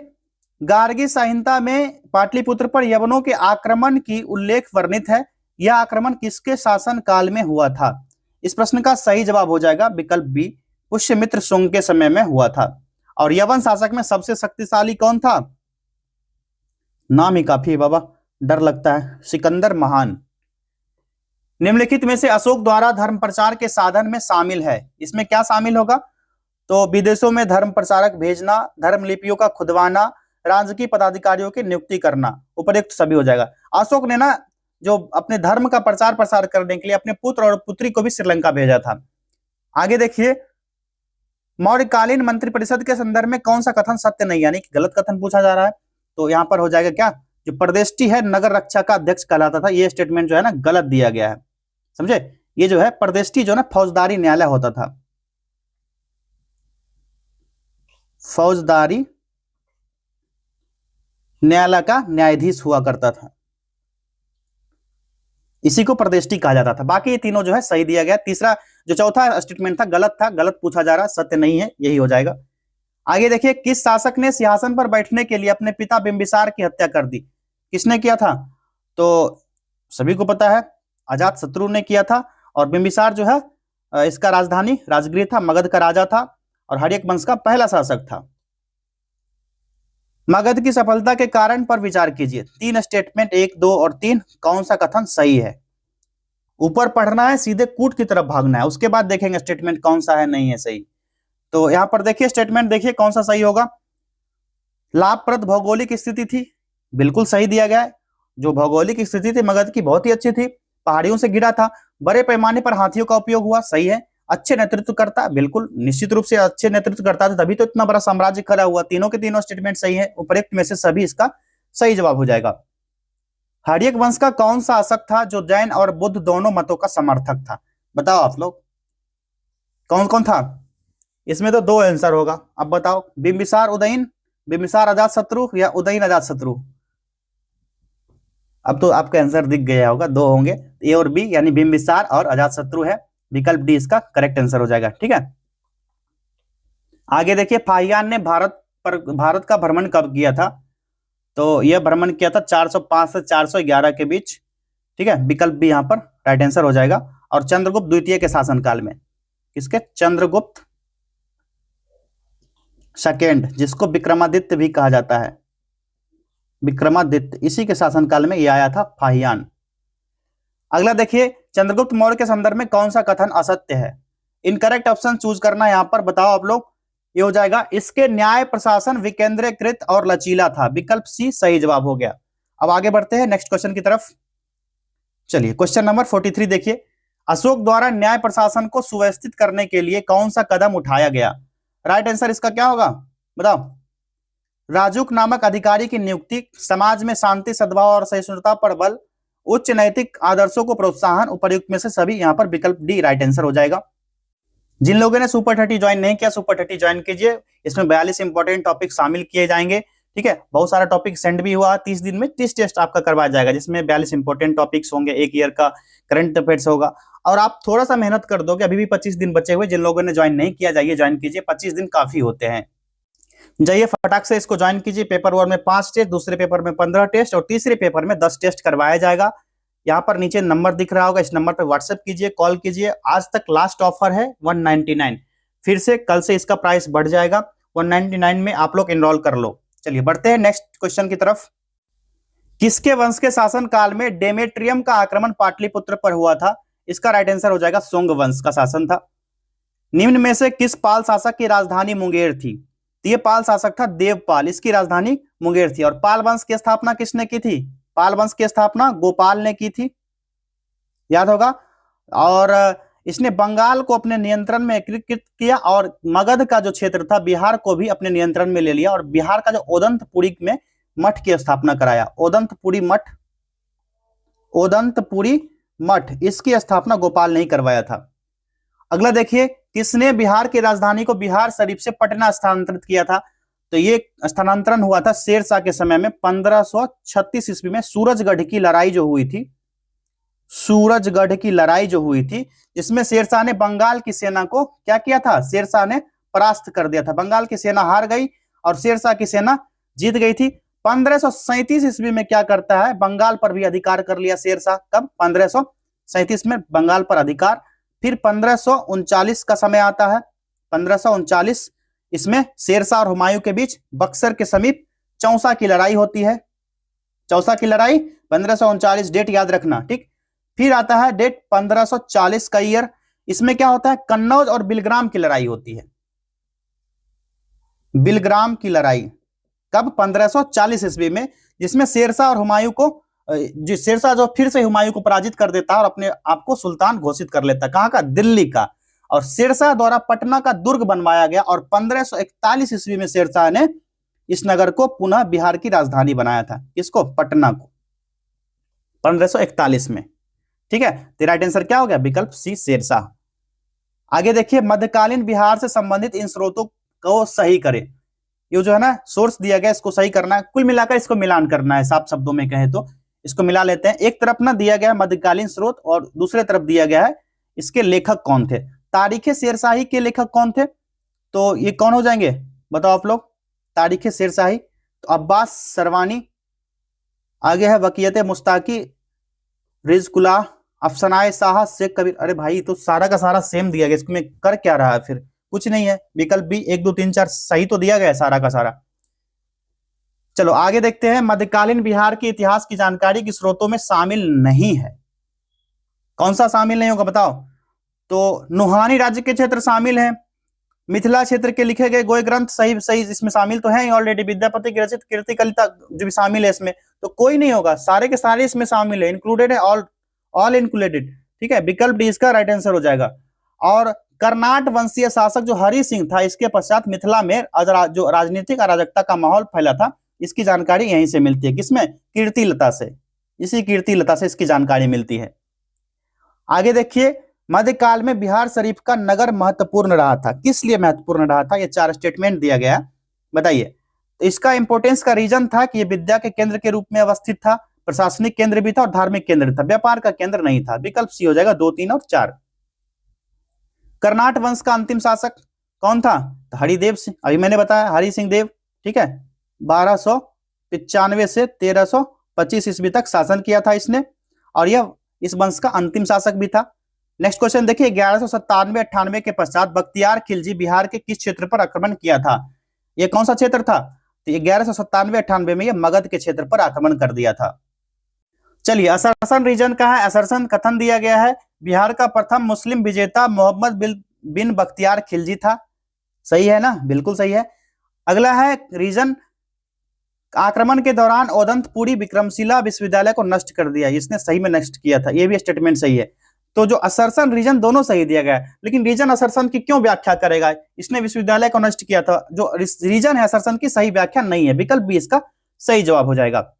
गार्गी संहिता में पाटलिपुत्र पर यवनों के आक्रमण की उल्लेख वर्णित है। यह आक्रमण किसके शासन काल में हुआ था? इस प्रश्न का सही जवाब हो जाएगा विकल्प बी, पुष्यमित्र शुंग के समय में हुआ था। और यवन शासक में सबसे शक्तिशाली कौन था? नाम ही काफी है बाबा, डर लगता है, सिकंदर महान। निम्नलिखित में से अशोक द्वारा धर्म प्रचार के साधन में शामिल है, इसमें क्या शामिल होगा? तो विदेशों में धर्म प्रचारक भेजना, धर्म लिपियों का खुदवाना, राजकीय पदाधिकारियों की नियुक्ति करना, उपयुक्त सभी हो जाएगा। अशोक ने ना जो अपने धर्म का प्रचार प्रसार करने के लिए अपने पुत्र और पुत्री को भी श्रीलंका भेजा था। आगे देखिए, मौर्यकालीन मंत्रिपरिषद के संदर्भ में कौन सा कथन सत्य नहीं, यानी कि गलत कथन पूछा जा रहा है। तो यहां पर हो जाएगा क्या, जो प्रदेष्टि है नगर रक्षा का अध्यक्ष कहलाता था, ये स्टेटमेंट जो है ना गलत दिया गया है, समझे। ये जो है प्रदेष्टि जो ना फौजदारी न्यायालय होता था, फौजदारी न्यायालय का न्यायाधीश हुआ करता था, इसी को प्रदेष्टि कहा जाता था। बाकी ये तीनों जो है सही दिया गया। तीसरा जो चौथा स्टेटमेंट था गलत था, गलत पूछा जा रहा, सत्य नहीं है, यही हो जाएगा। आगे देखिए, किस शासक ने सिंहासन पर बैठने के लिए अपने पिता बिंबिसार की हत्या कर दी? किसने किया था? तो सभी को पता है, अजात शत्रु ने किया था। और बिंबिसार जो है इसका राजधानी राजगृह था, मगध का राजा था और हर्यक वंश का पहला शासक था। मगध की सफलता के कारण पर विचार कीजिए। 3 स्टेटमेंट 1, 2 और 3, कौन सा कथन सही है? ऊपर पढ़ना है, सीधे कूट की तरफ भागना है, उसके बाद देखेंगे स्टेटमेंट कौन सा है नहीं है सही। तो यहां पर देखिए स्टेटमेंट, देखिए कौन सा सही होगा। लाभप्रद भौगोलिक स्थिति थी, बिल्कुल सही दिया गया है। जो भौगोलिक स्थिति थी मगध की बहुत ही अच्छी थी, पहाड़ियों से घिरा था, बड़े पैमाने पर हाथियों का उपयोग हुआ, सही है। अच्छे नेतृत्व करता, बिल्कुल निश्चित रूप से अच्छे नेतृत्व करता था, तभी तो इतना बड़ा साम्राज्य खड़ा हुआ। तीनों के तीनों स्टेटमेंट सही है, उपरोक्त में से सभी इसका सही जवाब हो जाएगा। हर्यक वंश का कौन सा शासक था जो जैन और बुद्ध दोनों मतों का समर्थक था? बताओ आप लोग, कौन कौन था? इसमें तो 2 आंसर होगा, अब बताओ, बिंबिसार उदयन, बिंबिसार अजातशत्रु या उदयन अजातशत्रु? अब तो आपका आंसर दिख गया होगा, 2 होंगे, ए और बी, यानी बिंबिसार और अजातशत्रु है। विकल्प डी इसका करेक्ट आंसर हो जाएगा। ठीक है, आगे देखिए, फाहियान ने भारत का भ्रमण कब किया था? तो यह भ्रमण किया था 405 से 411 के बीच। ठीक है, विकल्प बी यहाँ पर राइट आंसर हो जाएगा। और चंद्रगुप्त द्वितीय के शासनकाल में, किसके? चंद्रगुप्त सेकेंड, जिसको विक्रमादित्य भी कहा जाता है, विक्रमादित्य, इसी के शासनकाल में यह आया था फाहियान। अगला देखिए, चंद्रगुप्त मौर्य के संदर्भ में कौन सा कथन असत्य है? इनकरेक्ट ऑप्शन चूज करना यहां पर, बताओ आप लोग। ये हो जाएगा, इसके न्याय प्रशासन विकेंद्रीकृत और लचीला था, विकल्प सी सही जवाब हो गया। अब आगे बढ़ते हैं नेक्स्ट क्वेश्चन की तरफ। चलिए, क्वेश्चन नंबर 43 देखिए, अशोक द्वारा न्याय प्रशासन को सुव्यवस्थित करने के लिए कौन सा कदम उठाया गया? राइट आंसर इसका क्या होगा, बताओ। राजुक नामक अधिकारी की नियुक्ति, समाज में शांति सद्भाव और सहिष्णुता पर बल, उच्च नैतिक आदर्शों को प्रोत्साहन, उपर्युक्त में से सभी, यहां पर विकल्प डी राइट आंसर हो जाएगा। जिन लोगों ने सुपर 30 ज्वाइन नहीं किया, सुपर 30 ज्वाइन कीजिए, इसमें 42 इंपॉर्टेंट टॉपिक शामिल किए जाएंगे। ठीक है, बहुत सारा टॉपिक सेंड भी हुआ, 30 दिन में 30 टेस्ट आपका करवाया जाएगा, जिसमें 42 इंपॉर्टेंट टॉपिक्स होंगे, 1 ईयर का करंट अफेयर्स होगा। और आप थोड़ा सा मेहनत कर दोगे, अभी भी 25 दिन बचे हुए, जिन लोगों ने ज्वाइन नहीं किया जाइए ज्वाइन कीजिए, 25 दिन काफी होते हैं। जाइए फटाक से इसको ज्वाइन कीजिए। पेपर 1 में 5 टेस्ट, दूसरे पेपर में 15 टेस्ट और तीसरे पेपर में 10 टेस्ट करवाया जाएगा। यहाँ पर नीचे नंबर दिख रहा होगा, इस नंबर पर व्हाट्सएप कीजिए, कॉल कीजिए। आज तक लास्ट ऑफर है 199, फिर से कल से इसका प्राइस बढ़ जाएगा, 199 में आप लोग एनरोल कर लो। चलिए बढ़ते हैं नेक्स्ट क्वेश्चन की तरफ। किसके वंश के शासन काल में डेमेट्रियम का आक्रमण पाटलिपुत्र पर हुआ था? इसका राइट आंसर हो जाएगा सुंग वंश का शासन था। निम्न में से किस पाल शासक की राजधानी मुंगेर थी? ये पाल शासक था देवपाल, इसकी राजधानी मुंगेर थी। और पाल वंश की स्थापना किसने की थी? पाल वंश की स्थापना गोपाल ने की थी, याद होगा। और इसने बंगाल को अपने नियंत्रण में एकीकृत किया और मगध का जो क्षेत्र था बिहार को भी अपने नियंत्रण में ले लिया और बिहार का जो ओदंतपुरी में मठ की स्थापना कराया। ओदंतपुरी मठ, इसकी स्थापना गोपाल ने ही करवाया था। अगला देखिए, किसने बिहार की राजधानी को बिहार शरीफ से पटना स्थानांतरित किया था? तो ये स्थानांतरण हुआ था शेरशाह के समय में 1536 ईस्वी में सूरजगढ़ की लड़ाई जो हुई थी, सूरजगढ़ की लड़ाई जो हुई थी, इसमें शेरशाह ने बंगाल की सेना को क्या किया था, शेरशाह ने परास्त कर दिया था। बंगाल की सेना हार गई और शेरशाह की सेना जीत गई थी। 1537 ईस्वी में क्या करता है, बंगाल पर भी अधिकार कर लिया शेरशाह। कब? 1537 में बंगाल पर अधिकार। फिर 1539 का समय आता है, 1539, इसमें शेरशाह और हुमायूं के बीच बक्सर के समीप चौसा की लड़ाई होती है। चौसा की लड़ाई 1539, डेट याद रखना, ठीक। फिर आता है डेट 1540 का ईयर, इसमें क्या होता है, कन्नौज और बिलग्राम की लड़ाई होती है। बिलग्राम की लड़ाई कब? 1540 ईस्वी में, जिसमें शेरशाह और हुमायूं को, शेरशाह जो फिर से हुमायूं को पराजित कर देता है और अपने आप को सुल्तान घोषित कर लेता है। कहां का? दिल्ली का। और शेरशाह द्वारा पटना का दुर्ग बनवाया गया और 1541 ईस्वी में शेरशाह ने इस नगर को पुनः बिहार की राजधानी बनाया था। किसको? पटना को, 1541 में, ठीक है। तो राइट आंसर क्या हो गया? विकल्प सी, शेरशाह। आगे देखिए, मध्यकालीन बिहार से संबंधित इन स्रोतों को सही करें। ये जो है ना सोर्स दिया गया, इसको सही करना है, कुल मिलाकर इसको मिलान करना है। साफ शब्दों में कहें तो इसको मिला लेते हैं। एक तरफ ना दिया गया है मध्यकालीन स्रोत और दूसरे तरफ दिया गया है इसके लेखक कौन थे। तारीख शेरशाही के लेखक कौन थे? तो ये कौन हो जाएंगे, बताओ आप लोग। तारीख शेरशाही तो अब्बास सरवानी, आगे है वकीयत मुस्ताकी, रिजकुल्लाह, अफसनाए शाह, शेख कबीर। अरे भाई, तो सारा का सारा सेम दिया गया, इसमें कर क्या रहा है फिर? कुछ नहीं है। विकल्प बी 1 2 3 4 सही तो दिया गया है सारा का सारा। चलो आगे देखते हैं, मध्यकालीन बिहार के इतिहास की जानकारी की स्रोतों में शामिल नहीं है। कौन सा शामिल नहीं होगा बताओ? तो नुहानी राज्य के क्षेत्र शामिल है, मिथिला क्षेत्र के लिखे गए गोय ग्रंथ सही सही इसमें शामिल तो है ऑलरेडी, विद्यापति की रचित कीर्ति कलिता जो भी शामिल है इसमें, तो कोई नहीं होगा, सारे के सारे इसमें शामिल है, इंक्लूडेड है, ऑल इंक्लूडेड, ठीक है। विकल्प डी इसका राइट आंसर हो जाएगा। और कर्नाट वंशीय शासक जो हरि सिंह था, इसके पश्चात मिथिला में जो राजनीतिक अराजकता का माहौल फैला था, इसकी जानकारी यहीं से मिलती है। किसमें? कीर्तिलता से, इसी कीर्तिलता से इसकी जानकारी मिलती है। आगे देखिए, मध्यकाल में बिहार शरीफ का नगर महत्वपूर्ण रहा था। किस लिए महत्वपूर्ण रहा था? ये 4 स्टेटमेंट दिया गया, बताइए। तो इसका इंपोर्टेंस का रीजन था कि ये विद्या के केंद्र के रूप में अवस्थित था, प्रशासनिक केंद्र भी था और धार्मिक केंद्र था, व्यापार का केंद्र नहीं था। विकल्प सी हो जाएगा 2 3 और 4। कर्नाट वंश का अंतिम शासक कौन था? तो हरिदेव सिंह, अभी मैंने बताया, हरि सिंह देव, ठीक है। 1295 से 1325 ईस्वी तक शासन किया था इसने, और यह इस वंश का अंतिम शासक भी था। नेक्स्ट क्वेश्चन देखिए, 1197-98 के पश्चात बख्तियार खिलजी बिहार के किस क्षेत्र पर आक्रमण किया था? यह कौन सा क्षेत्र था? तो 1197-98 में यह मगध के क्षेत्र पर आक्रमण कर दिया था। चलिए, असरसन रीजन का है, असरसन कथन दिया गया है, बिहार का प्रथम मुस्लिम विजेता मोहम्मद बिन बख्तियार खिलजी था। सही है ना? बिल्कुल सही है। अगला है रीजन, आक्रमण के दौरान ओदंतपुरी विक्रमशिला विश्वविद्यालय को नष्ट कर दिया, इसने सही में नष्ट किया था, यह भी स्टेटमेंट सही है। तो जो असरसन रीजन दोनों सही दिया गया है, लेकिन रीजन असरसन की क्यों व्याख्या करेगा? इसने विश्वविद्यालय को नष्ट किया था, जो रीजन है असरसन की सही व्याख्या नहीं है। विकल्प बी इसका सही जवाब हो जाएगा।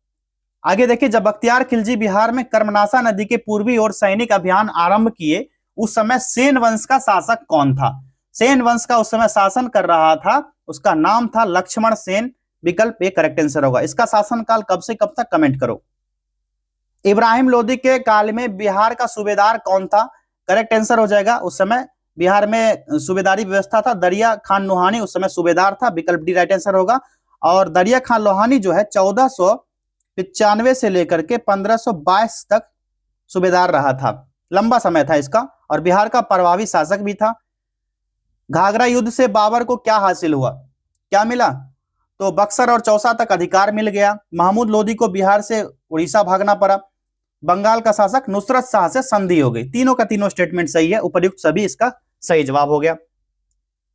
आगे देखिए, जब बख्तियार खिलजी बिहार में कर्मनाशा नदी के पूर्वी ओर सैनिक अभियान आरंभ किए, उस समय सेन वंश का शासक कौन था? सेन वंश का उस समय शासन कर रहा था, उसका नाम था लक्ष्मण सेन। विकल्प ए करेक्ट आंसर होगा। इसका शासनकाल कब से कब तक, कमेंट करो। इब्राहिम लोदी के काल में बिहार का सूबेदार कौन था? करेक्ट आंसर हो जाएगा, उस समय बिहार में सूबेदारी व्यवस्था था, दरिया खान लोहानी उस समय सूबेदार था। विकल्प डी राइट आंसर होगा। और दरिया खान लोहानी जो है 1495 से लेकर के 1522 तक सूबेदार रहा था, लंबा समय था इसका, और बिहार का प्रभावी शासक भी था। घाघरा युद्ध से बाबर को क्या हासिल हुआ, क्या मिला? तो बक्सर और चौसा तक अधिकार मिल गया। महमूद लोदी को बिहार से उड़ीसा भागना पड़ा। बंगाल का शासक नुसरत शाह से संधि हो गई। तीनों का तीनों स्टेटमेंट सही है, उपर्युक्त सभी इसका सही जवाब हो गया।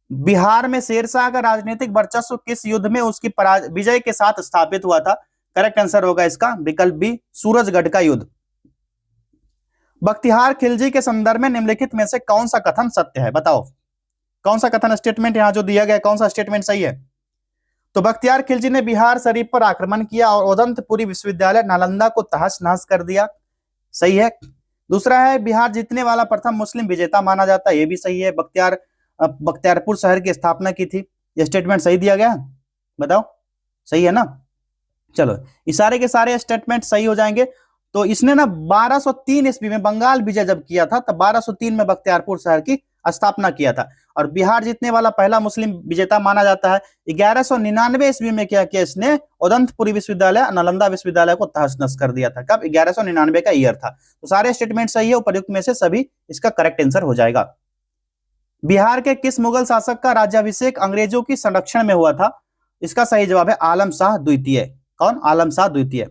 बिहार में शेरशाह का राजनीतिक वर्चस्व किस युद्ध में उसकी विजय के साथ स्थापित हुआ था? करेक्ट आंसर होगा इसका विकल्प बी, सूरजगढ़ का युद्ध। बख्तियार खिलजी के संदर्भ में निम्नलिखित में से कौन सा कथन सत्य है? बताओ कौन सा कथन, स्टेटमेंट यहां जो दिया गया कौन सा स्टेटमेंट सही है? तो बख्तियार खिलजी ने बिहार शरीफ पर आक्रमण किया और ओदंतपुरी विश्वविद्यालय नालंदा को तहस नहस कर दिया। सही है। दूसरा है, बिहार जीतने वाला प्रथम मुस्लिम विजेता माना जाता है, यह भी सही है। बख्तियारपुर शहर की स्थापना की थी, यह स्टेटमेंट सही दिया गया। बताओ, सही है ना। चलो, इशारे के सारे स्टेटमेंट सही हो जाएंगे। तो इसने ना 1203 ईस्वी में बंगाल विजय जब किया था, तब 1203 में बख्तियारपुर शहर की स्थापना किया था, और बिहार जीतने वाला पहला मुस्लिम विजेता माना जाता है। 1199 ईस्वी में क्या किया इसने, उदंतपुरी विश्वविद्यालय, नालंदा विश्वविद्यालय को तहस नहस कर दिया था। कब, 1199 का ईयर था। तो सारे स्टेटमेंट सही है, उपर्युक्त में से सभी इसका करेक्ट आंसर हो जाएगा। बिहार के किस मुगल शासक का राज्याभिषेक अंग्रेजों की संरक्षण में हुआ था? इसका सही जवाब है आलम शाह द्वितीय। कौन, आलम शाह द्वितीय।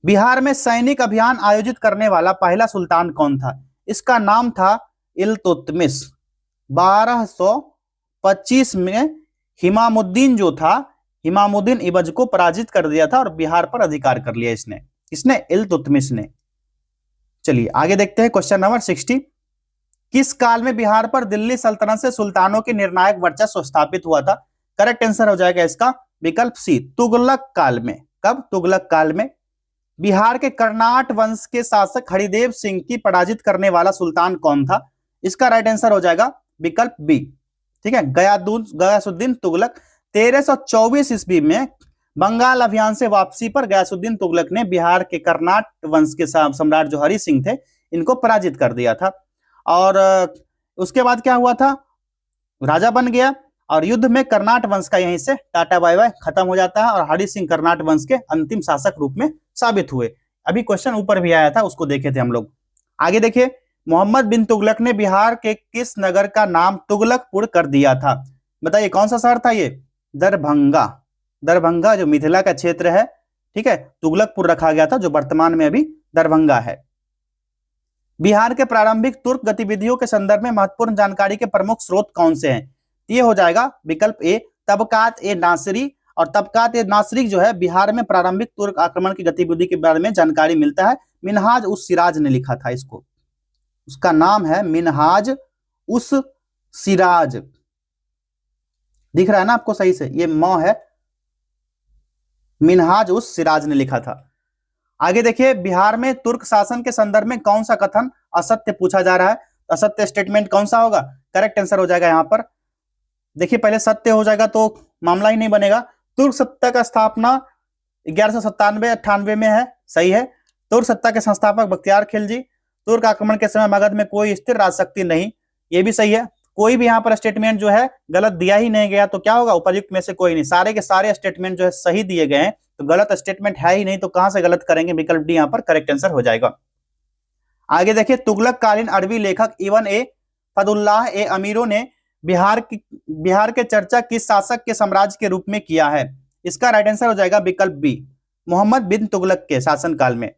बिहार में सैनिक अभियान आयोजित करने वाला पहला सुल्तान कौन था? इसका नाम था इल्तुतमिश। 1225 में हिमामुद्दीन जो था, हिमामुद्दीन इबज को पराजित कर दिया था और बिहार पर अधिकार कर लिया इसने। किसने? इल्तुतमिश ने। चलिए आगे देखते हैं क्वेश्चन नंबर 60। किस काल में बिहार पर दिल्ली सल्तनत से सुल्तानों की निर्णायक वर्चस्व स्थापित हुआ था? करेक्ट आंसर हो जाएगा इसका विकल्प सी, तुगलक काल में। कब? तुगलक काल में। बिहार के कर्नाट वंश के शासक हरिदेव सिंह की पराजित करने वाला सुल्तान कौन था? इसका राइट आंसर हो जाएगा विकल्प बी, ठीक है, गयासुद्दीन तुगलक। 1324 ईस्वी में बंगाल अभियान से वापसी पर गयासुद्दीन तुगलक ने बिहार के कर्नाट वंश के सम्राट जो हरि सिंह थे, इनको पराजित कर दिया था। और उसके बाद क्या हुआ था, राजा बन गया, और युद्ध में कर्नाट वंश का यहीं से टाटा बाय बाय खत्म हो जाता है, और हरि सिंह कर्नाट वंश के अंतिम शासक रूप में साबित हुए। अभी क्वेश्चन ऊपर भी आया था, उसको देखे थे हम लोग। आगे देखिए, मोहम्मद बिन तुगलक ने बिहार के किस नगर का नाम तुगलकपुर कर दिया था? बताइए कौन सा शहर था ये? दरभंगा। दरभंगा जो मिथिला का क्षेत्र है, ठीक है, तुगलकपुर रखा गया था, जो वर्तमान में अभी दरभंगा है। बिहार के प्रारंभिक तुर्क गतिविधियों के संदर्भ में महत्वपूर्ण जानकारी के प्रमुख स्रोत कौन से हैं? ये हो जाएगा विकल्प ए, तबकात ए नासिरी। और तबकात ए नासिरी जो है, बिहार में प्रारंभिक तुर्क आक्रमण की गतिविधि के बारे में जानकारी मिलता है। मिनहाज उस सिराज ने लिखा था इसको, उसका नाम है मिनहाज उस सिराज। दिख रहा है ना आपको सही से, ये मौ है, मिनहाज उस सिराज ने लिखा था। आगे देखिए, बिहार में तुर्क शासन के संदर्भ में कौन सा कथन असत्य पूछा जा रहा है? असत्य स्टेटमेंट कौन सा होगा? करेक्ट आंसर हो जाएगा यहां पर, देखिए पहले सत्य हो जाएगा तो मामला ही नहीं बनेगा। तुर्क सत्ता का स्थापना 1197-98 में है, सही है। तुर्क सत्ता के संस्थापक बख्तियार खिलजी। तुर्क आक्रमण के समय मगध में कोई स्थिर राजशक्ति नहीं, ये भी सही है। कोई भी यहाँ पर स्टेटमेंट जो है गलत दिया ही नहीं गया, तो क्या होगा, उपयुक्त में से कोई नहीं। सारे के सारे स्टेटमेंट जो है सही दिए गए हैं, तो गलत स्टेटमेंट है ही नहीं, तो कहां से गलत करेंगे? विकल्प डी यहाँ पर करेक्ट आंसर हो जाएगा। आगे देखिए, तुगलक कालीन अरबी लेखक इब्न ए फदुल्लाह ए अमीरों ने बिहार के चर्चा किस शासक के साम्राज्य के रूप में किया है? इसका राइट आंसर हो जाएगा विकल्प बी, मोहम्मद बिन तुगलक के शासनकाल में।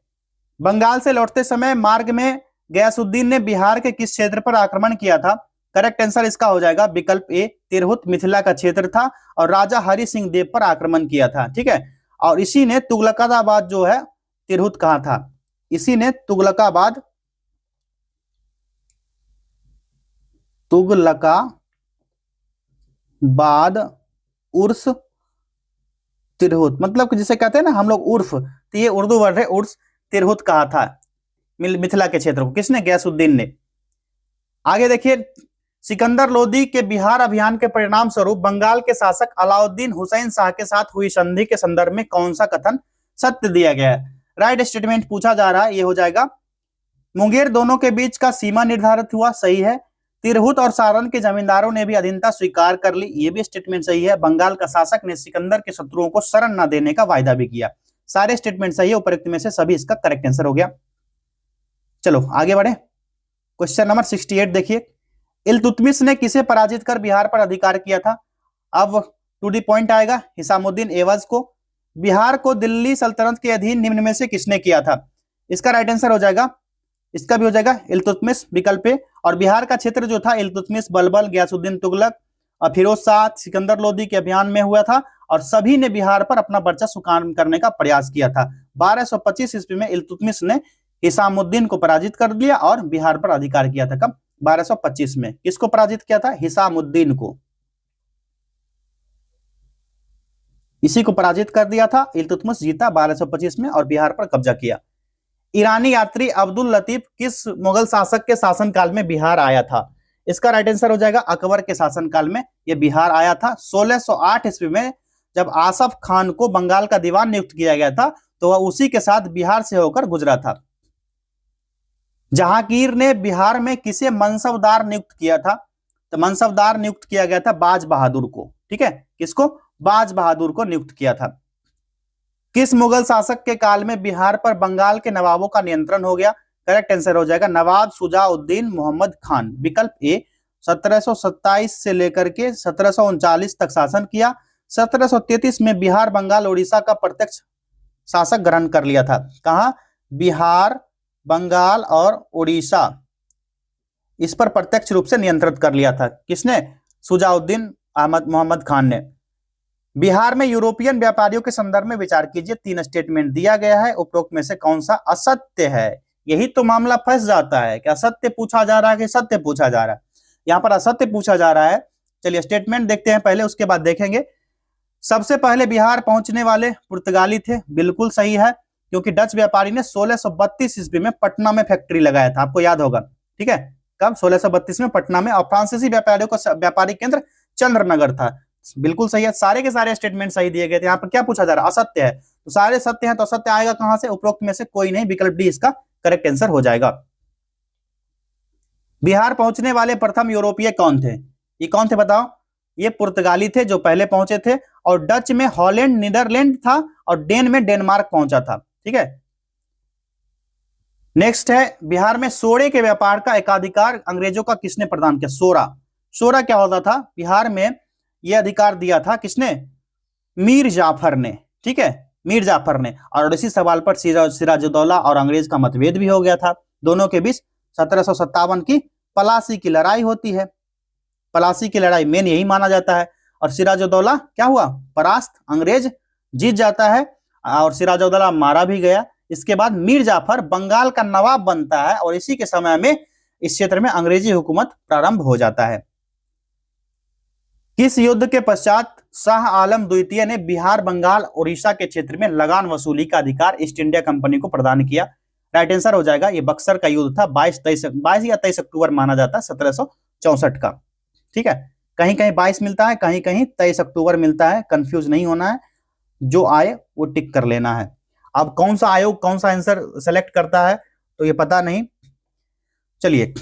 बंगाल से लौटते समय मार्ग में गयासुद्दीन ने बिहार के किस क्षेत्र पर आक्रमण किया था? करेक्ट आंसर इसका हो जाएगा विकल्प ए, तिरहुत मिथिला का क्षेत्र था, और राजा हरि सिंह देव पर आक्रमण किया था, ठीक है। और इसी ने तुगलकाबाद जो है तिरहुत कहा था, इसी ने तुगलकाबाद उर्स तिरहुत, मतलब जिसे कहते हैं ना हम लोग उर्फ, तो ये उर्दू वर्ड है, उर्स तिरहुत कहा था मिथिला के क्षेत्र को, किसने? गयासुद्दीन ने। आगे देखिए, सिकंदर लोदी के बिहार अभियान के परिणाम स्वरूप बंगाल के शासक अलाउद्दीन हुसैन शाह के साथ हुई संधि के संदर्भ में कौन सा कथन सत्य दिया गया है? राइट स्टेटमेंट पूछा जा रहा है, ये हो जाएगा मुंगेर दोनों के बीच का सीमा निर्धारित हुआ, सही है। तिरहुत और सारण के जमींदारों ने भी अधीनता स्वीकार कर ली, ये भी स्टेटमेंट सही है। बंगाल का शासक ने सिकंदर के शत्रुओं को शरण न देने का वायदा भी किया। सारे स्टेटमेंट सही है, उपयुक्त में से सभी इसका करेक्ट आंसर हो गया। चलो आगे बढ़े, क्वेश्चन नंबर 68 देखिए, इल्तुतमिश ने किसे पराजित कर बिहार पर अधिकार किया था? अब टू दी पॉइंट आएगा, हिसामुद्दीन एवज को। बिहार को दिल्ली सल्तनत के अधीन निम्न में से किसने किया था? इसका राइट आंसर हो जाएगा, इसका भी हो जाएगा इल्तुतमिश, विकल्प ए। और बिहार का क्षेत्र जो था इल्तुतमिश, बलबल, गयासुद्दीन तुगलक और फिरोज शाह, सिकंदर लोदी के अभियान में हुआ था, और सभी ने बिहार पर अपना वर्चस्व कायम करने का प्रयास किया था। 1225 ईस्वी में इल्तुतमिश ने हिसामुद्दीन को पराजित कर दिया और बिहार पर अधिकार किया था। कब? 1225 में। किसको पराजित किया था? हिसामुद्दीन को, इसी को पराजित कर दिया था। इल्तुतमिश जीता 1225 में और बिहार पर कब्जा किया। ईरानी यात्री अब्दुल लतीफ किस मुगल शासक के शासनकाल में बिहार आया था? इसका राइट आंसर हो जाएगा अकबर के शासनकाल में ये बिहार आया था। 1608 ईस्वी में जब आसफ खान को बंगाल का दीवान नियुक्त किया गया था तो वह उसी के साथ बिहार से होकर गुजरा था। जहांगीर ने बिहार में किसे मनसबदार नियुक्त किया था? तो मनसबदार नियुक्त किया गया था बाज बहादुर को। ठीक है, किसको? बाज बहादुर को नियुक्त किया था। किस मुगल शासक के काल में बिहार पर बंगाल के नवाबों का नियंत्रण हो गया? करेक्ट आंसर हो जाएगा नवाब शुजाउद्दीन मोहम्मद खान। विकल्प ए 1727 से लेकर के 1739 तक शासन किया। 1733 में बिहार बंगाल उड़ीसा का प्रत्यक्ष शासक ग्रहण कर लिया था। कहा? बिहार बंगाल और उड़ीसा, इस पर प्रत्यक्ष रूप से नियंत्रित कर लिया था। किसने? शुजाउद्दीन अहमद मोहम्मद खान ने। बिहार में यूरोपियन व्यापारियों के संदर्भ में विचार कीजिए। 3 स्टेटमेंट दिया गया है, उपरोक्त में से कौन सा असत्य है? यही तो मामला फंस जाता है कि असत्य पूछा जा रहा है कि सत्य पूछा जा रहा है। यहां पर असत्य पूछा जा रहा है। चलिए स्टेटमेंट देखते हैं पहले, उसके बाद देखेंगे। सबसे पहले बिहार पहुंचने वाले पुर्तगाली थे, बिल्कुल सही है, क्योंकि डच व्यापारी ने 1632 ईस्वी में पटना में फैक्ट्री लगाया था, आपको याद होगा। ठीक है, कब? 1632 में पटना में। और फ्रांसीसी व्यापारियों का व्यापारिक केंद्र चंद्रनगर था। बिल्कुल सही है, सारे के सारे स्टेटमेंट सही दिए गए थे। यहाँ पर क्या पूछा जा रहा है? असत्य है, तो सारे सत्य हैं, तो असत्य आएगा कहां से? उपरोक्त में से कोई नहीं, विकल्प डी इसका करेक्ट आंसर हो जाएगा। बिहार पहुंचने वाले प्रथम यूरोपीय कौन थे? ये कौन थे बताओ? ये पुर्तगाली थे जो पहले पहुंचे थे, और डच में हॉलैंड नीदरलैंड था, और डेन में डेनमार्क पहुंचा था। ठीक है, नेक्स्ट है, बिहार में सोरे के व्यापार का एकाधिकार अंग्रेजों का किसने प्रदान किया? सोरा। सोरा क्या होता था? बिहार में यह अधिकार दिया था किसने? मीर जाफर ने। ठीक है, मीर जाफर ने। और इसी सवाल पर सिराजुद्दौला और अंग्रेज का मतभेद भी हो गया था। दोनों के बीच 1757 की पलासी की लड़ाई होती है। पलासी की लड़ाई मेन यही माना जाता है। और सिराजुद्दौला क्या हुआ? परास्त, अंग्रेज जीत जाता है, और सिराजुद्दौला मारा भी गया। इसके बाद मीर जाफर बंगाल का नवाब बनता है, और इसी के समय में इस क्षेत्र में अंग्रेजी हुकूमत प्रारंभ हो जाता है। किस युद्ध के पश्चात शाह आलम द्वितीय ने बिहार बंगाल उड़ीसा के क्षेत्र में लगान वसूली का अधिकार ईस्ट इंडिया कंपनी को प्रदान किया? राइट आंसर हो जाएगा, ये बक्सर का युद्ध था। 22 या 23 अक्टूबर माना जाता है 1764 का। ठीक है, कहीं कहीं 22 मिलता है, कहीं कहीं 23 अक्टूबर मिलता है, कंफ्यूज नहीं होना है, जो आए वो टिक कर लेना है। अब कौन सा आयोग कौन सा आंसर सेलेक्ट करता है तो ये पता नहीं। चलिए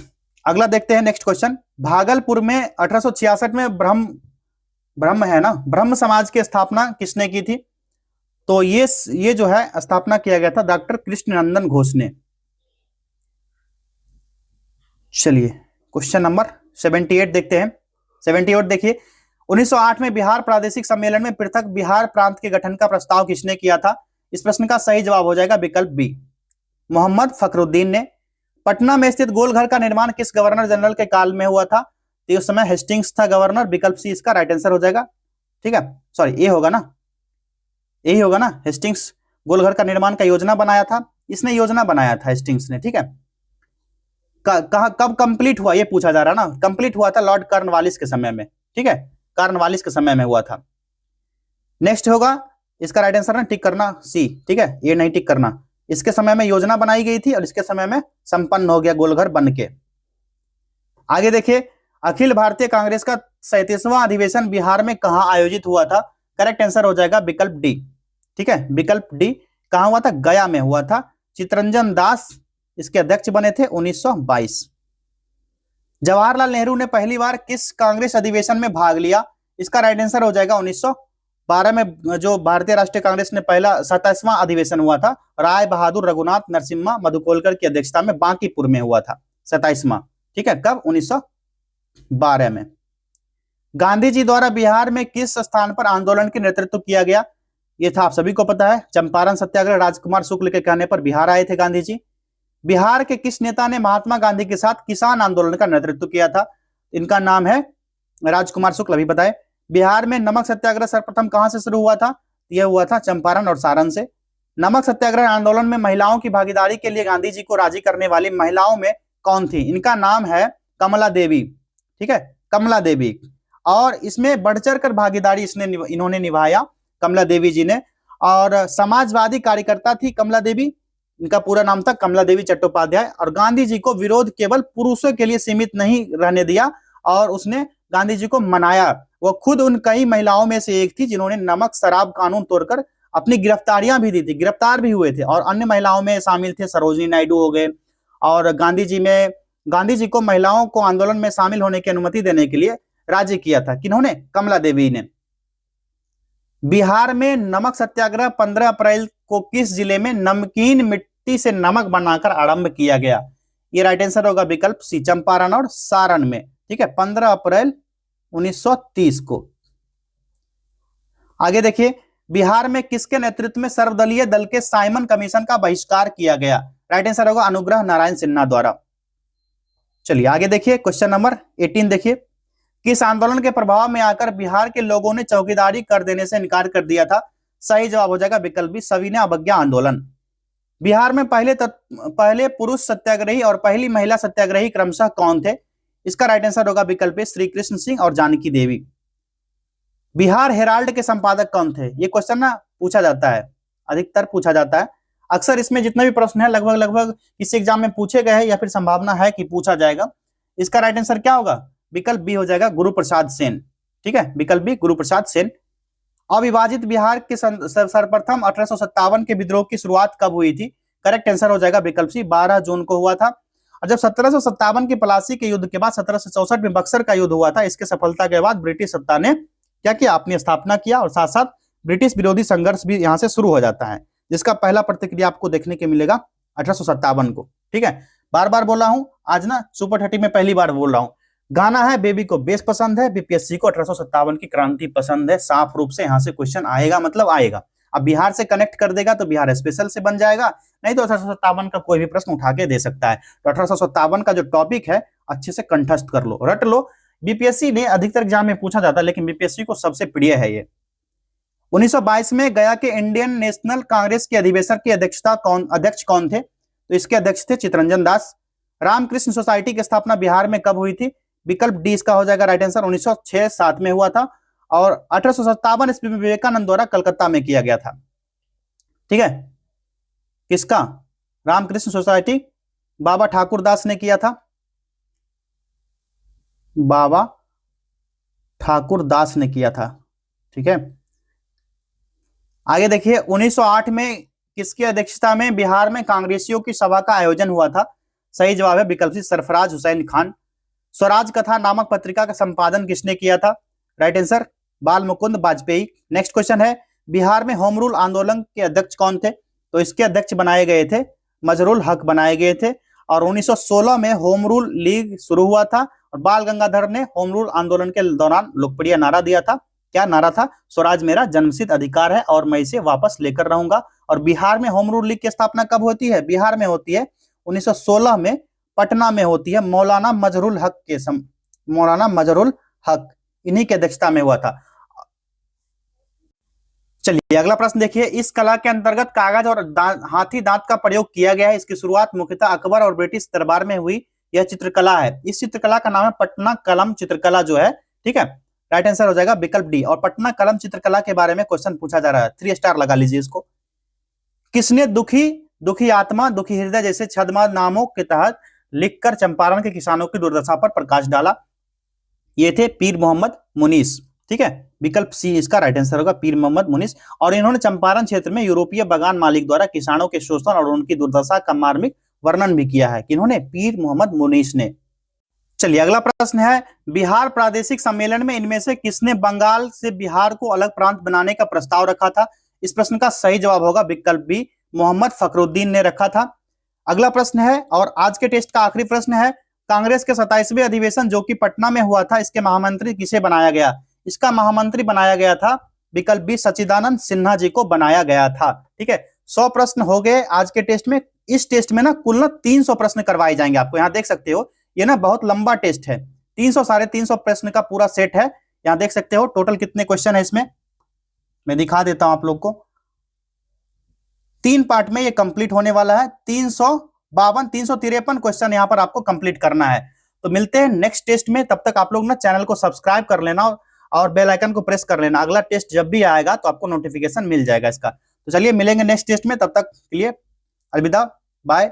अगला देखते हैं, नेक्स्ट क्वेश्चन। भागलपुर में 1866 में ब्रह्म है ना, ब्रह्म समाज की स्थापना किसने की थी? तो ये जो है स्थापना किया गया था डॉक्टर कृष्णनंदन घोष ने। चलिए क्वेश्चन नंबर 78 देखते हैं। 78 देखिए, 1908 में बिहार प्रादेशिक सम्मेलन में पृथक बिहार प्रांत के गठन का प्रस्ताव किसने किया था? इस प्रश्न का सही जवाब हो जाएगा विकल्प बी, मोहम्मद फखरुद्दीन ने। पटना में स्थित गोलघर का निर्माण किस गवर्नर जनरल के काल में हुआ था? तो उस समय हेस्टिंग्स था गवर्नर, विकल्प सी इसका राइट आंसर हो जाएगा। ठीक है, सॉरी, ए होगा ना, यही होगा ना। हेस्टिंग्स गोलघर का निर्माण का योजना बनाया था, इसने योजना बनाया था हेस्टिंग्स ने। ठीक है, कब कंप्लीट हुआ ये पूछा जा रहा है ना। कंप्लीट हुआ था लॉर्ड कॉर्नवालिस के समय में। ठीक है, कॉर्नवालिस के समय में हुआ था। नेक्स्ट होगा इसका राइट आंसर ना, टिक करना सी। ठीक है, ये नहीं टिक करना। इसके समय में योजना बनाई गई थी और इसके समय में संपन्न हो गया गोलघर बन के। आगे देखिए, अखिल भारतीय कांग्रेस का 37वां अधिवेशन बिहार में कहां आयोजित हुआ था? करेक्ट आंसर हो जाएगा विकल्प डी। ठीक है, विकल्प डी कहां हुआ था? गया में हुआ था। चितरंजन दास इसके अध्यक्ष बने थे 1922। जवाहरलाल नेहरू ने पहली बार किस कांग्रेस अधिवेशन में भाग लिया? इसका राइट आंसर हो जाएगा 1912 में, जो भारतीय राष्ट्रीय कांग्रेस ने पहला 27वां अधिवेशन हुआ था, राय बहादुर रघुनाथ नरसिम्हा मधुकोलकर की अध्यक्षता में बांकीपुर में हुआ था 27वां। ठीक है, कब? 1912 में। गांधी जी द्वारा बिहार में किस स्थान पर आंदोलन के नेतृत्व किया गया? ये था आप सभी को पता है, चंपारण सत्याग्रह। राजकुमार शुक्ल के कहने पर बिहार आए थे गांधी जी। बिहार के किस नेता ने महात्मा गांधी के साथ किसान आंदोलन का नेतृत्व किया था? इनका नाम है राजकुमार शुक्ल। अभी बताए, बिहार में नमक सत्याग्रह सर्वप्रथम कहां से शुरू हुआ था? यह हुआ था चंपारण और सारण से। नमक सत्याग्रह आंदोलन में महिलाओं की भागीदारी के लिए गांधी जी को राजी करने वाली महिलाओं में कौन थी? इनका नाम है कमला देवी। ठीक है, कमला देवी। और इसमें बढ़ चढ़ कर भागीदारी इन्होंने निभाया, कमला देवी जी ने। और समाजवादी कार्यकर्ता थी कमला देवी, इनका पूरा नाम था कमला देवी चट्टोपाध्याय। और गांधी जी को विरोध केवल पुरुषों के लिए सीमित नहीं रहने दिया, और उसने गांधी जी को मनाया, वो खुद उन कई महिलाओं में से एक थी जिन्होंने नमक शराब कानून तोड़कर अपनी गिरफ्तारियां भी दी थी, गिरफ्तार भी हुए थे। और अन्य महिलाओं में शामिल थे सरोजिनी नायडू हो गए, और गांधी जी को महिलाओं को आंदोलन में शामिल होने की अनुमति देने के लिए राजी किया था। किन्होंने? कमला देवी ने। बिहार में नमक सत्याग्रह 15 अप्रैल को किस जिले में नमकीन मिट्टी से नमक बनाकर आरंभ किया गया? ये राइट आंसर होगा विकल्प सी, चंपारण और सारण में। ठीक है, 15 अप्रैल 1930 को। आगे देखिए, बिहार में किसके नेतृत्व में सर्वदलीय दल के साइमन कमीशन का बहिष्कार किया गया? राइट आंसर होगा अनुग्रह नारायण सिन्हा द्वारा। चलिए आगे देखिए, क्वेश्चन नंबर 18 देखिए, किस आंदोलन के प्रभाव में आकर बिहार के लोगों ने चौकीदारी कर देने से इनकार कर दिया था? सही जवाब हो जाएगा विकल्प बी, सविनय अवज्ञा आंदोलन। बिहार में पहले पुरुष सत्याग्रही और पहली महिला सत्याग्रही क्रमशः कौन थे? इसका राइट आंसर होगा विकल्प ए, श्री कृष्ण सिंह और जानकी देवी। बिहार हेराल्ड के संपादक कौन थे? ये क्वेश्चन ना पूछा जाता है, अधिकतर पूछा जाता है। अक्सर इसमें जितने भी प्रश्न है लगभग इस एग्जाम में पूछे गए हैं या फिर संभावना है कि पूछा जाएगा। इसका राइट आंसर क्या होगा? विकल्प बी हो जाएगा, गुरु प्रसाद सेन। ठीक है, विकल्प बी, गुरु प्रसाद सेन। अविभाजित बिहार के सर्वप्रथम 1857 के विद्रोह की शुरुआत कब हुई थी? करेक्ट आंसर हो जाएगा विकल्प सी, 12 जून को हुआ था। और जब 1757 की प्लासी के युद्ध के बाद 1764 में बक्सर का युद्ध हुआ था, इसके सफलता के बाद ब्रिटिश सत्ता ने क्या किया? अपनी स्थापना किया, और साथ साथ ब्रिटिश विरोधी संघर्ष भी यहां से शुरू हो जाता है, जिसका पहला प्रतिक्रिया आपको देखने को मिलेगा 1857 को। ठीक है, बार बार बोला हूं, आज ना सुपर 30 में पहली बार बोल रहा हूं। गाना है बेबी को बेस पसंद है, बीपीएससी को 1857 की क्रांति पसंद है। साफ रूप से यहां से क्वेश्चन आएगा, मतलब आएगा। अब बिहार से कनेक्ट कर देगा तो बिहार स्पेशल से बन जाएगा, नहीं तो 1857 का कोई भी प्रश्न उठा के दे सकता है। तो 1857 का जो टॉपिक है अच्छे से कंठस्थ कर लो, रट लो। बीपीएससी ने अधिकतर एग्जाम में पूछा जाता है, लेकिन बीपीएससी को सबसे प्रिय है ये। 1922 में गया के इंडियन नेशनल कांग्रेस के अधिवेशन की अध्यक्ष कौन थे? तो इसके अध्यक्ष थे चितरंजन दास। रामकृष्ण सोसाइटी की स्थापना बिहार में कब हुई थी? विकल्प डी इसका हो जाएगा राइट आंसर, 1906-7 में हुआ था, और 1857 ईस्वी में विवेकानंद द्वारा कलकत्ता में किया गया था। ठीक है, किसका? रामकृष्ण सोसाइटी बाबा ठाकुर दास ने किया था, बाबा ठाकुर दास ने किया था। ठीक है, आगे देखिए, 1908 में किसकी अध्यक्षता में बिहार में कांग्रेसियों की सभा का आयोजन हुआ था? सही जवाब है विकल्प सी, सरफराज हुसैन खान। स्वराज कथा नामक पत्रिका का संपादन किसने किया था? राइट आंसर, बाल मुकुंद वाजपेयी। नेक्स्ट क्वेश्चन है, बिहार में होम रूल आंदोलन के अध्यक्ष कौन थे? तो इसके अध्यक्ष बनाए गए थे मजरुल हक बनाए गए थे, और 1916 में होम रूल लीग शुरू हुआ था, और बाल गंगाधर ने होम रूल आंदोलन के दौरान लोकप्रिय नारा दिया था। क्या नारा था? स्वराज मेरा जन्मसिद्ध अधिकार है और मैं इसे वापस लेकर रहूंगा। और बिहार में होम रूल लीग की स्थापना कब होती है? बिहार में होती है 1916 में, पटना में होती है, मौलाना मजरुल हक इन्हीं की अध्यक्षता में हुआ था। चलिए अगला प्रश्न देखिए, इस कला के अंतर्गत कागज और हाथी दांत का प्रयोग किया गया है। इसकी शुरुआत मुख्यतः अकबर और ब्रिटिश दरबार में हुई। यह चित्रकला है, इस चित्रकला का नाम है पटना कलम चित्रकला जो है। ठीक है, राइट आंसर हो जाएगा विकल्प डी। और पटना कलम चित्रकला के बारे में क्वेश्चन पूछा जा रहा है, 3 स्टार लगा लीजिए इसको। किसने दुखी आत्मा, दुखी हृदय जैसे छद्म नामों के तहत लिखकर चंपारण के किसानों की दुर्दशा पर प्रकाश डाला? ये थे पीर मोहम्मद मुनीस। ठीक है, विकल्प सी इसका राइट आंसर होगा, पीर मोहम्मद मुनीस। और इन्होंने चंपारण क्षेत्र में यूरोपीय बागान मालिक द्वारा किसानों के शोषण और उनकी दुर्दशा का मार्मिक वर्णन भी किया है। किन्होंने? पीर मोहम्मद मुनीस ने। चलिए अगला प्रश्न है, बिहार प्रादेशिक सम्मेलन में इनमें से किसने बंगाल से बिहार को अलग प्रांत बनाने का प्रस्ताव रखा था? इस प्रश्न का सही जवाब होगा विकल्प बी, मोहम्मद फखरुद्दीन ने रखा था। अगला प्रश्न है, और आज के टेस्ट का आखिरी प्रश्न है, कांग्रेस के 27वें अधिवेशन जो कि पटना में हुआ था, इसके महामंत्री किसे बनाया गया? इसका महामंत्री बनाया गया था विकल्प बी, सच्चिदानंद सिन्हा जी को बनाया गया था। ठीक है, 100 प्रश्न हो गए आज के टेस्ट में। इस टेस्ट में ना कुल ना 300 प्रश्न करवाए जाएंगे आपको। यहाँ देख सकते हो, ये ना बहुत लंबा टेस्ट है, 300 साढ़े 300 प्रश्न का पूरा सेट है। यहाँ देख सकते हो टोटल कितने क्वेश्चन है इसमें, मैं दिखा देता हूं आप लोग को। 3 पार्ट में ये कंप्लीट होने वाला है। 353 क्वेश्चन यहाँ पर आपको कंप्लीट करना है। तो मिलते हैं नेक्स्ट टेस्ट में, तब तक आप लोग ना चैनल को सब्सक्राइब कर लेना और बेल आइकन को प्रेस कर लेना। अगला टेस्ट जब भी आएगा तो आपको नोटिफिकेशन मिल जाएगा इसका। तो चलिए मिलेंगे नेक्स्ट टेस्ट में, तब तक के लिए अलविदा, बाय।